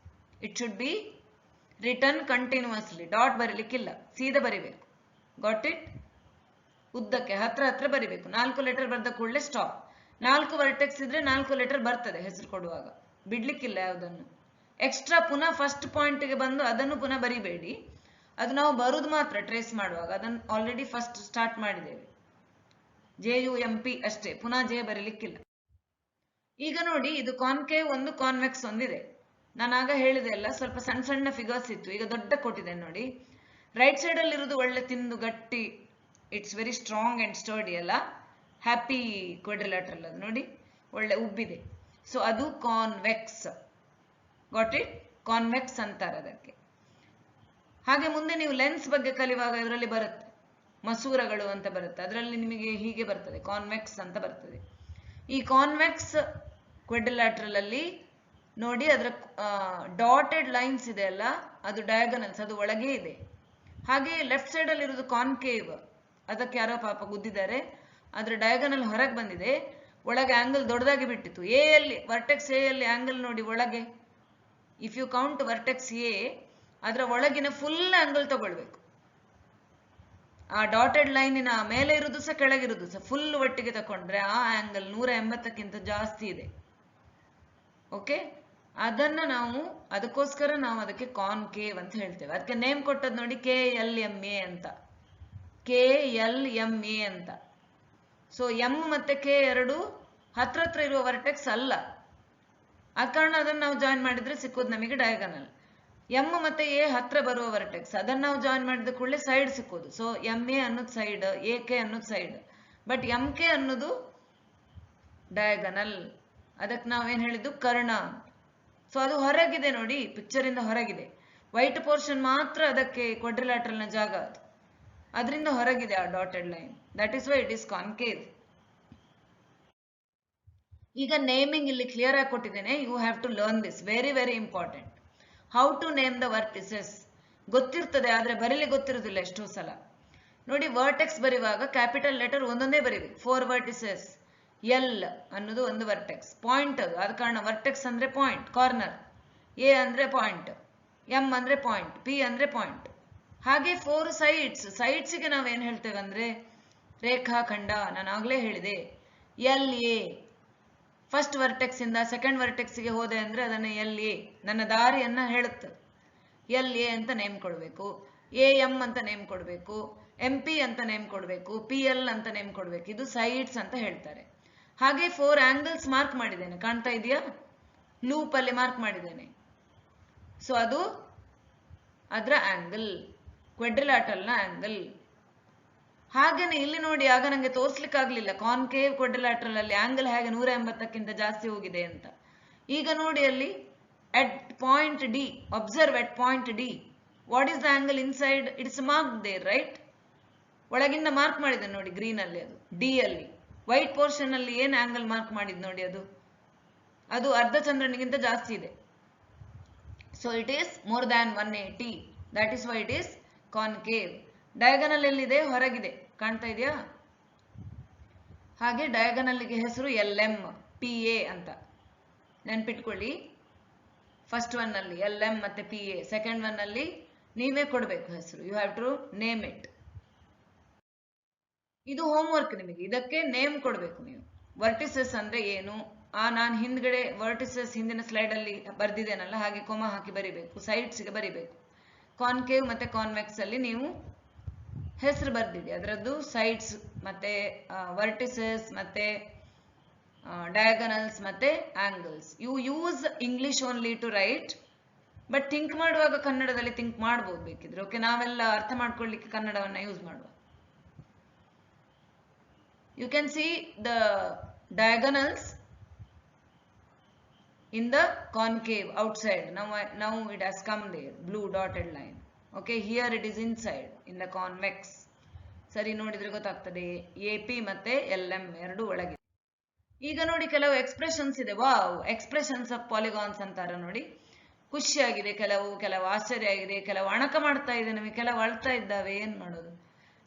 It should be return continuously. Dot ಬರೀಲಿಕ್ಕಿಲ್ಲ, ಸೀದಾ ಬರಿಬೇಕು. Got it? ಉದ್ದಕ್ಕೆ ಹತ್ರ ಬರಿಬೇಕು. 4 ಲೆಟರ್ ಬರ್ದ ಕೂಡಲೇ ಸ್ಟಾಪ್. 4 ವರ್ಟೆಕ್ಸ್ ಇದ್ರೆ 4 ಲೆಟರ್ ಬರ್ತದೆ ಹೆಸರು ಕೊಡುವಾಗ, ಬಿಡ್ಲಿಕ್ಕಿಲ್ಲ ಯಾವುದನ್ನು. ಎಕ್ಸ್ಟ್ರಾ ಪುನಃ ಫಸ್ಟ್ ಪಾಯಿಂಟ್ಗೆ ಬಂದು ಅದನ್ನು ಪುನಃ ಬರಿಬೇಡಿ. ಅದು ನಾವು ಬರುದು ಮಾತ್ರ ಟ್ರೇಸ್ ಮಾಡುವಾಗ. ಅದನ್ನು ಆಲ್ರೆಡಿ ಫಸ್ಟ್ ಸ್ಟಾರ್ಟ್ ಮಾಡಿದ್ದೇವೆ. JUMP ಅಷ್ಟೇ, ಪುನಃ ಜೆ ಬರೀಲಿಕ್ಕಿಲ್ಲ. ಈಗ ನೋಡಿ, ಇದು ಕಾನ್ಕೇವ್ ಒಂದು, ಕಾನ್ವೆಕ್ಸ್ ಒಂದಿದೆ. ನಾನು ಆಗ ಹೇಳಿದೆ ಅಲ್ಲ, ಸ್ವಲ್ಪ ಸಣ್ಣ ಸಣ್ಣ ಫಿಗರ್ಸ್ ಇತ್ತು, ಈಗ ದೊಡ್ಡ ಕೊಟ್ಟಿದ್ದೇನೆ ನೋಡಿ. ರೈಟ್ ಸೈಡ್ ಅಲ್ಲಿ ಇರುವುದು ಒಳ್ಳೆ ತಿಂದು ಗಟ್ಟಿ, it's very strong and sturdy ಅಲ್ಲ. ಹ್ಯಾಪಿ ಕ್ವಾಡ್ರಿಲ್ಯಾಟರಲ್ ಅದು ನೋಡಿ, ಒಳ್ಳೆ ಉಬ್ಬಿದೆ. ಸೊ ಅದು ಕಾನ್ವೆಕ್ಸ್. Got it? ಕಾನ್ವೆಕ್ಸ್ ಅಂತಾರೆ ಅದಕ್ಕೆ. ಹಾಗೆ ಮುಂದೆ ನೀವು ಲೆನ್ಸ್ ಬಗ್ಗೆ ಕಲಿಯುವಾಗ ಇದರಲ್ಲಿ ಬರುತ್ತೆ, ಮಸೂರಗಳು ಅಂತ ಬರುತ್ತೆ. ಅದರಲ್ಲಿ ನಿಮಗೆ ಹೀಗೆ ಬರ್ತದೆ, ಕಾನ್ವೆಕ್ಸ್ ಅಂತ ಬರ್ತದೆ. ಈ ಕಾನ್ವೆಕ್ಸ್ ಕ್ವಾಡ್ರಿಲ್ಯಾಟರಲ್ ಅಲ್ಲಿ ನೋಡಿ, ಅದರ ಡಾಟೆಡ್ ಲೈನ್ಸ್ ಇದೆ ಅಲ್ಲ, ಅದು ಡಯಾಗನಲ್ಸ್, ಅದು ಒಳಗೆ ಇದೆ. ಹಾಗೆ ಲೆಫ್ಟ್ ಸೈಡ್ ಅಲ್ಲಿ ಇರುವುದು ಕಾನ್ಕೇವ್, ಅದಕ್ಕೆ ಯಾರೋ ಪಾಪ ಗುದ್ದಿದ್ದಾರೆ, ಅದ್ರ ಡಯಾಗನಲ್ ಹೊರಗೆ ಬಂದಿದೆ, ಒಳಗೆ ಆಂಗಲ್ ದೊಡ್ಡದಾಗಿ ಬಿಟ್ಟಿತ್ತು. ವರ್ಟೆಕ್ಸ್ ಎ ಅಲ್ಲಿ ಆಂಗಲ್ ನೋಡಿ ಒಳಗೆ. If you count vertex A, ಅದರ ಒಳಗಿನ ಫುಲ್ ಆಂಗಲ್ ತಗೊಳ್ಬೇಕು. ಆ ಡಾಟೆಡ್ ಲೈನಿನ ಮೇಲೆ ಇರುವುದು ಸಹ ಕೆಳಗಿರುವುದು ಸಹ ಫುಲ್ ಒಟ್ಟಿಗೆ ತಕೊಂಡ್ರೆ ಆ ಆಂಗಲ್ 180ಕ್ಕಿಂತ ಜಾಸ್ತಿ ಇದೆ. ಓಕೆ, ಅದಕ್ಕೋಸ್ಕರ ನಾವು ಅದಕ್ಕೆ ಕಾನ್ಕೇವ್ ಅಂತ ಹೇಳ್ತೇವೆ. ಅದಕ್ಕೆ ನೇಮ್ ಕೊಟ್ಟದ್ದು ನೋಡಿ, KLMA ಅಂತ. KLMA ಅಂತ. ಸೊ ಎಂ ಮತ್ತೆ ಕೆ ಎರಡು ಹತ್ರ ಇರುವ ವರ್ಟೆಕ್ಸ್ ಅಲ್ಲ, ಆ ಕಾರಣ ಅದನ್ನು ನಾವು ಜಾಯಿನ್ ಮಾಡಿದ್ರೆ ಸಿಕ್ಕೋದು ನಮಗೆ ಡಯಾಗನಲ್. ಎಂ ಮತ್ತೆ ಎ ಹತ್ರ ಬರುವ ವರ್ಟೆಕ್ಸ್, ಅದನ್ನು ನಾವು ಜಾಯಿನ್ ಮಾಡಿದ ಕೂಡಲೇ ಸೈಡ್ ಸಿಕ್ಕೋದು. ಸೊ MA ಅನ್ನೋದು ಸೈಡ್, AK ಅನ್ನೋದು ಸೈಡ್, ಬಟ್ MK ಅನ್ನೋದು ಡಯಾಗನಲ್. ಅದಕ್ಕೆ ನಾವೇನು ಹೇಳಿದ್ದು, ಕರ್ಣ. ಸೊ ಅದು ಹೊರಗಿದೆ ನೋಡಿ, ಪಿಕ್ಚರ್ ಇಂದ ಹೊರಗಿದೆ. ವೈಟ್ ಪೋರ್ಷನ್ ಮಾತ್ರ ಅದಕ್ಕೆ ಕ್ವಾಡ್ರಿಲ್ಯಾಟರಲ್ ನ ಜಾಗ, ಅದರಿಂದ ಹೊರಗಿದೆ ಆ dotted line. That is why it is concave. ಈಗ ನೇಮಿಂಗ್ ಇಲ್ಲಿ ಕ್ಲಿಯರ್ ಆಗಿ ಕೊಟ್ಟಿದ್ದೇನೆ. You have to learn this, very very important. How to name the vertices ಗೊತ್ತಿರ್ತದೆ, ಆದ್ರೆ ಬರೀಲಿ ಗೊತ್ತಿರುವುದಿಲ್ಲ ಎಷ್ಟೋ ಸಲ. ನೋಡಿ, ವರ್ಟೆಕ್ಸ್ ಬರೆಯುವಾಗ ಕ್ಯಾಪಿಟಲ್ ಲೆಟರ್ ಒಂದೊಂದೇ ಬರೀಬೇಕು. 4 ವರ್ಟಿಸಸ್. L ಅನ್ನೋದು ಒಂದು ವರ್ಟೆಕ್ಸ್, ಪಾಯಿಂಟ್ ಅದು, ಆದ ಕಾರಣ ವರ್ಟೆಕ್ಸ್ ಅಂದ್ರೆ ಪಾಯಿಂಟ್, ಕಾರ್ನರ್. A ಅಂದ್ರೆ ಪಾಯಿಂಟ್, M ಅಂದ್ರೆ ಪಾಯಿಂಟ್, P ಅಂದ್ರೆ ಪಾಯಿಂಟ್. ಹಾಗೆ 4 ಸೈಡ್ಸ್. ಸೈಡ್ಸ್ಗೆ ನಾವೇನು ಹೇಳ್ತೇವೆ ಅಂದ್ರೆ ರೇಖಾಖಂಡ. ನಾನು ಆಗ್ಲೇ ಹೇಳಿದೆ, LA. ಫಸ್ಟ್ ವರ್ಟೆಕ್ಸ್ ಇಂದ ಸೆಕೆಂಡ್ ವರ್ಟೆಕ್ಸ್ಗೆ ಹೋದೆ ಅಂದ್ರೆ ಅದನ್ನ LA, ನನ್ನ ದಾರಿಯನ್ನ ಹೇಳುತ್ತೆ. LA ಅಂತ ನೇಮ್ ಕೊಡಬೇಕು, AM ಅಂತ ನೇಮ್ ಕೊಡಬೇಕು, MP ಅಂತ ನೇಮ್ ಕೊಡಬೇಕು, PL ಅಂತ ನೇಮ್ ಕೊಡಬೇಕು. ಇದು ಸೈಡ್ಸ್ ಅಂತ ಹೇಳ್ತಾರೆ. ಹಾಗೆ 4 ಆಂಗಲ್ಸ್ ಮಾರ್ಕ್ ಮಾಡಿದ್ದೇನೆ, ಕಾಣ್ತಾ ಇದೆಯಾ? ಲೂಪ್ ಅಲ್ಲಿ ಮಾರ್ಕ್ ಮಾಡಿದ್ದೇನೆ. ಸೊ ಅದು ಅದರ ಆಂಗಲ್, ಕ್ವಾಡ್ರಿಲ್ಯಾಟರಲ್ ನ ಆಂಗಲ್. ಹಾಗೇನೆ ಇಲ್ಲಿ ನೋಡಿ, ಆಗ ನಂಗೆ ತೋರ್ಸ್ಲಿಕ್ಕೆ ಆಗ್ಲಿಲ್ಲ ಕಾನ್ಕೇವ್ ಕ್ವಾಡ್ರಿಲ್ಯಾಟರಲ್ ಅಲ್ಲಿ ಆಂಗಲ್ ಹೇಗೆ 180ಕ್ಕಿಂತ ಜಾಸ್ತಿ ಹೋಗಿದೆ ಅಂತ. ಈಗ ನೋಡಿ ಅಲ್ಲಿ at point D, observe at point D, what is the angle inside? It's marked there, right? ಒಳಗಿಂದ ಮಾರ್ಕ್ ಮಾಡಿದೆ ನೋಡಿ ಗ್ರೀನ್ ಅಲ್ಲಿ, ಅದು D ಅಲ್ಲಿ. ವೈಟ್ ಪೋರ್ಷನ್ ಅಲ್ಲಿ ಏನ್ ಆಂಗಲ್ ಮಾರ್ಕ್ ಮಾಡಿದ್ ನೋಡಿ, ಅದು ಅರ್ಧ ಚಂದ್ರನಿಗಿಂತ ಜಾಸ್ತಿ ಇದೆ. So it is more than 180. That is why it is concave. Diagonal ಎಲ್ಲಿದೆ? ಹೊರಗಿದೆ, ಕಾಣ್ತಾ ಇದೆಯಾ? ಹಾಗೆ ಡಯಾಗನಲ್ಗೆ ಹೆಸರು LM, PA ಅಂತ ನೆನ್ಪಿಟ್ಕೊಳ್ಳಿ. ಫಸ್ಟ್ ಒನ್ ಅಲ್ಲಿ LM ಮತ್ತೆ PA, ಸೆಕೆಂಡ್ ಒನ್ ಅಲ್ಲಿ ನೀವೇ ಕೊಡಬೇಕು ಹೆಸರು. You have to name it. ಇದು ಹೋಮ್ ವರ್ಕ್ ನಿಮಗೆ, ಇದಕ್ಕೆ ನೇಮ್ ಕೊಡಬೇಕು ನೀವು. ವರ್ಟಿಸಸ್ ಅಂದ್ರೆ ಏನು, ನಾನು ಹಿಂದ್ಗಡೆ ವರ್ಟಿಸಸ್ ಹಿಂದಿನ ಸ್ಲೈಡ್ ಅಲ್ಲಿ ಬರ್ದಿದ್ದೇನಲ್ಲ, ಹಾಗೆ ಕೊಮ ಹಾಕಿ ಬರಿಬೇಕು, ಸೈಡ್ಸ್ಗೆ ಬರಿಬೇಕು. ಕಾನ್ಕೇವ್ ಮತ್ತೆ ಕಾನ್ವೆಕ್ಸ್ ಅಲ್ಲಿ ನೀವು ಹೆಸರು ಬರ್ದಿದೆ, ಅದರದ್ದು ಸೈಡ್ಸ್ ಮತ್ತೆ ವರ್ಟಿಸಸ್ ಮತ್ತೆ ಡಯಾಗನಲ್ಸ್ ಮತ್ತೆ angles. You use English only to write, but think ಮಾಡುವಾಗ ಕನ್ನಡದಲ್ಲಿ ಥಿಂಕ್ ಮಾಡ್ಬೋದು ಬೇಕಿದ್ರೆ. ಓಕೆ, ನಾವೆಲ್ಲ ಅರ್ಥ ಮಾಡ್ಕೊಳ್ಳಿಕ್ಕೆ ಕನ್ನಡವನ್ನ ಯೂಸ್ ಮಾಡುವ. You can see the diagonals in the concave outside. Now it has come there, blue dotted line. Okay, here it is inside in the convex. ಸರಿ ನೋಡಿದ್ರೆ ಗೊತ್ತಾಗ್ತದೆ, AP ಮತ್ತೆ LM ಎರಡು ಒಳಗೆ. ಈಗ ನೋಡಿ ಕೆಲವು ಎಕ್ಸ್ಪ್ರೆಷನ್ಸ್ ಇದೆ. ವಾವ್, ಎಕ್ಸ್ಪ್ರೆಷನ್ಸ್ ಆಫ್ ಪಾಲಿಗಾನ್ಸ್ ಅಂತಾರ ನೋಡಿ. ಖುಷಿಯಾಗಿದೆ, ಕೆಲವು ಆಶ್ಚರ್ಯ ಆಗಿದೆ, ಕೆಲವು ಅಣಕ ಮಾಡ್ತಾ ಇದೆ ನಮಗೆ, ಕೆಲವು ಅಳ್ತಾ ಇದ್ದಾವೆ. ಏನ್ ಮಾಡೋದು?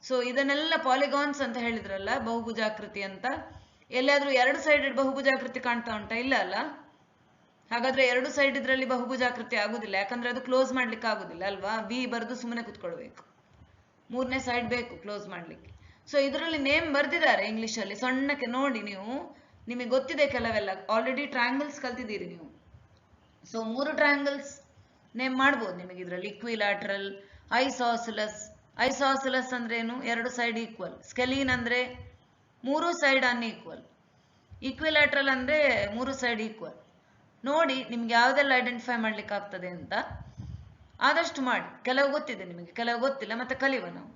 ಸೊ ಇದನ್ನೆಲ್ಲ ಪಾಲಿಗಾನ್ಸ್ ಅಂತ ಹೇಳಿದ್ರಲ್ಲ, ಬಹುಭುಜಾಕೃತಿ ಅಂತ. ಎಲ್ಲಾದ್ರೂ ಎರಡು ಸೈಡೆಡ್ ಬಹುಭುಜಾಕೃತಿ ಕಾಣ್ತಾ ಉಂಟಾ? ಇಲ್ಲ ಅಲ್ಲ. ಹಾಗಾದ್ರೆ ಎರಡು ಸೈಡ್ ಇದ್ರಲ್ಲಿ ಬಹುಭುಜಾಕೃತಿ ಆಗುದಿಲ್ಲ, ಯಾಕಂದ್ರೆ ಅದು ಕ್ಲೋಸ್ ಮಾಡ್ಲಿಕ್ಕೆ ಆಗುದಿಲ್ಲ ಅಲ್ವಾ. ವಿ ಬರೆದು ಸುಮ್ಮನೆ ಕುತ್ಕೊಳ್ಬೇಕು, ಮೂರನೇ ಸೈಡ್ ಬೇಕು ಕ್ಲೋಸ್ ಮಾಡ್ಲಿಕ್ಕೆ. ಸೊ ಇದರಲ್ಲಿ ನೇಮ್ ಬರ್ದಿದ್ದಾರೆ ಇಂಗ್ಲಿಷ್ ಅಲ್ಲಿ ಸಣ್ಣಕ್ಕೆ ನೋಡಿ. ನಿಮಗೆ ಗೊತ್ತಿದೆ ಕೆಲವೆಲ್ಲ, ಆಲ್ರೆಡಿ ಟ್ರಯಾಂಗಲ್ಸ್ ಕಲ್ತಿದ್ದೀರಿ ನೀವು. ಸೊ 3 ಟ್ರಯಾಂಗಲ್ಸ್ ನೇಮ್ ಮಾಡ್ಬೋದು ನಿಮಗೆ ಇದರಲ್ಲಿ. ಇಕ್ವಿಲ್ಯಾಟ್ರಲ್, ಐಸಾಸೆಲಸ್. ಐಸಾಸೆಲಸ್ ಅಂದ್ರೆ ಏನು? ಎರಡು ಸೈಡ್ ಈಕ್ವಲ್. ಸ್ಕೆಲೀನ್ ಅಂದ್ರೆ 3 ಸೈಡ್ ಅನ್ಈಕ್ವಲ್. ಈಕ್ವಿಲ್ಯಾಟ್ರಲ್ ಅಂದ್ರೆ 3 ಸೈಡ್ ಈಕ್ವಲ್. ನೋಡಿ ನಿಮ್ಗೆ ಯಾವ್ದೆಲ್ಲ ಐಡೆಂಟಿಫೈ ಮಾಡ್ಲಿಕ್ಕೆ ಆಗ್ತದೆ ಅಂತ ಆದಷ್ಟು ಮಾಡಿ. ಕೆಲವು ಗೊತ್ತಿದೆ ನಿಮಗೆ, ಕೆಲವು ಗೊತ್ತಿಲ್ಲ, ಮತ್ತೆ ಕಲಿಯುವ ನಾವು.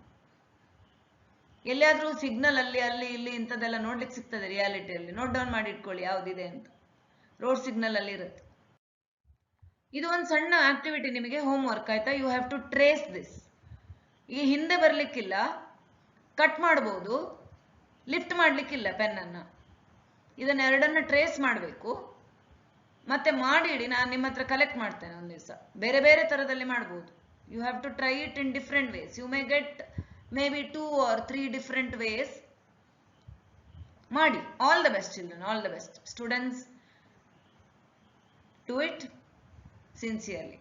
ಎಲ್ಲಿಯಾದ್ರೂ ಸಿಗ್ನಲ್ ಅಲ್ಲಿ ಇಲ್ಲಿ ಇಂಥದ್ದೆಲ್ಲ ನೋಡ್ಲಿಕ್ಕೆ ಸಿಗ್ತದೆ ರಿಯಾಲಿಟಿಯಲ್ಲಿ. ನೋಟ್ ಡೌನ್ ಮಾಡಿ ಇಟ್ಕೊಳ್ಳಿ ಯಾವ್ದಿದೆ ಅಂತ. ರೋಡ್ ಸಿಗ್ನಲ್ ಅಲ್ಲಿ ಇರುತ್ತೆ. ಇದು ಒಂದು ಸಣ್ಣ ಆಕ್ಟಿವಿಟಿ ನಿಮಗೆ, ಹೋಮ್ ವರ್ಕ್ ಆಯ್ತಾ. You have to trace this. ಈ ಹಿಂದೆ ಬರ್ಲಿಕ್ಕಿಲ್ಲ, ಕಟ್ ಮಾಡ್ಬೋದು, ಲಿಫ್ಟ್ ಮಾಡ್ಲಿಕ್ಕಿಲ್ಲ ಪೆನ್ನನ್ನ. ಇದನ್ನೆರಡನ್ನ ಟ್ರೇಸ್ ಮಾಡಬೇಕು. ಮತ್ತೆ ಮಾಡಿಡಿ, ನಾನು ನಿಮ್ಮ ಹತ್ರ ಕಲೆಕ್ಟ್ ಮಾಡ್ತೇನೆ ಒಂದು ದಿವಸ. ಬೇರೆ ಬೇರೆ ತರದಲ್ಲಿ ಮಾಡ್ಬೋದು. You have to try it in different ways. You may get maybe 2 or 3 different ways. ಮಾಡಿ. All the best children, all the best. Students, do it sincerely.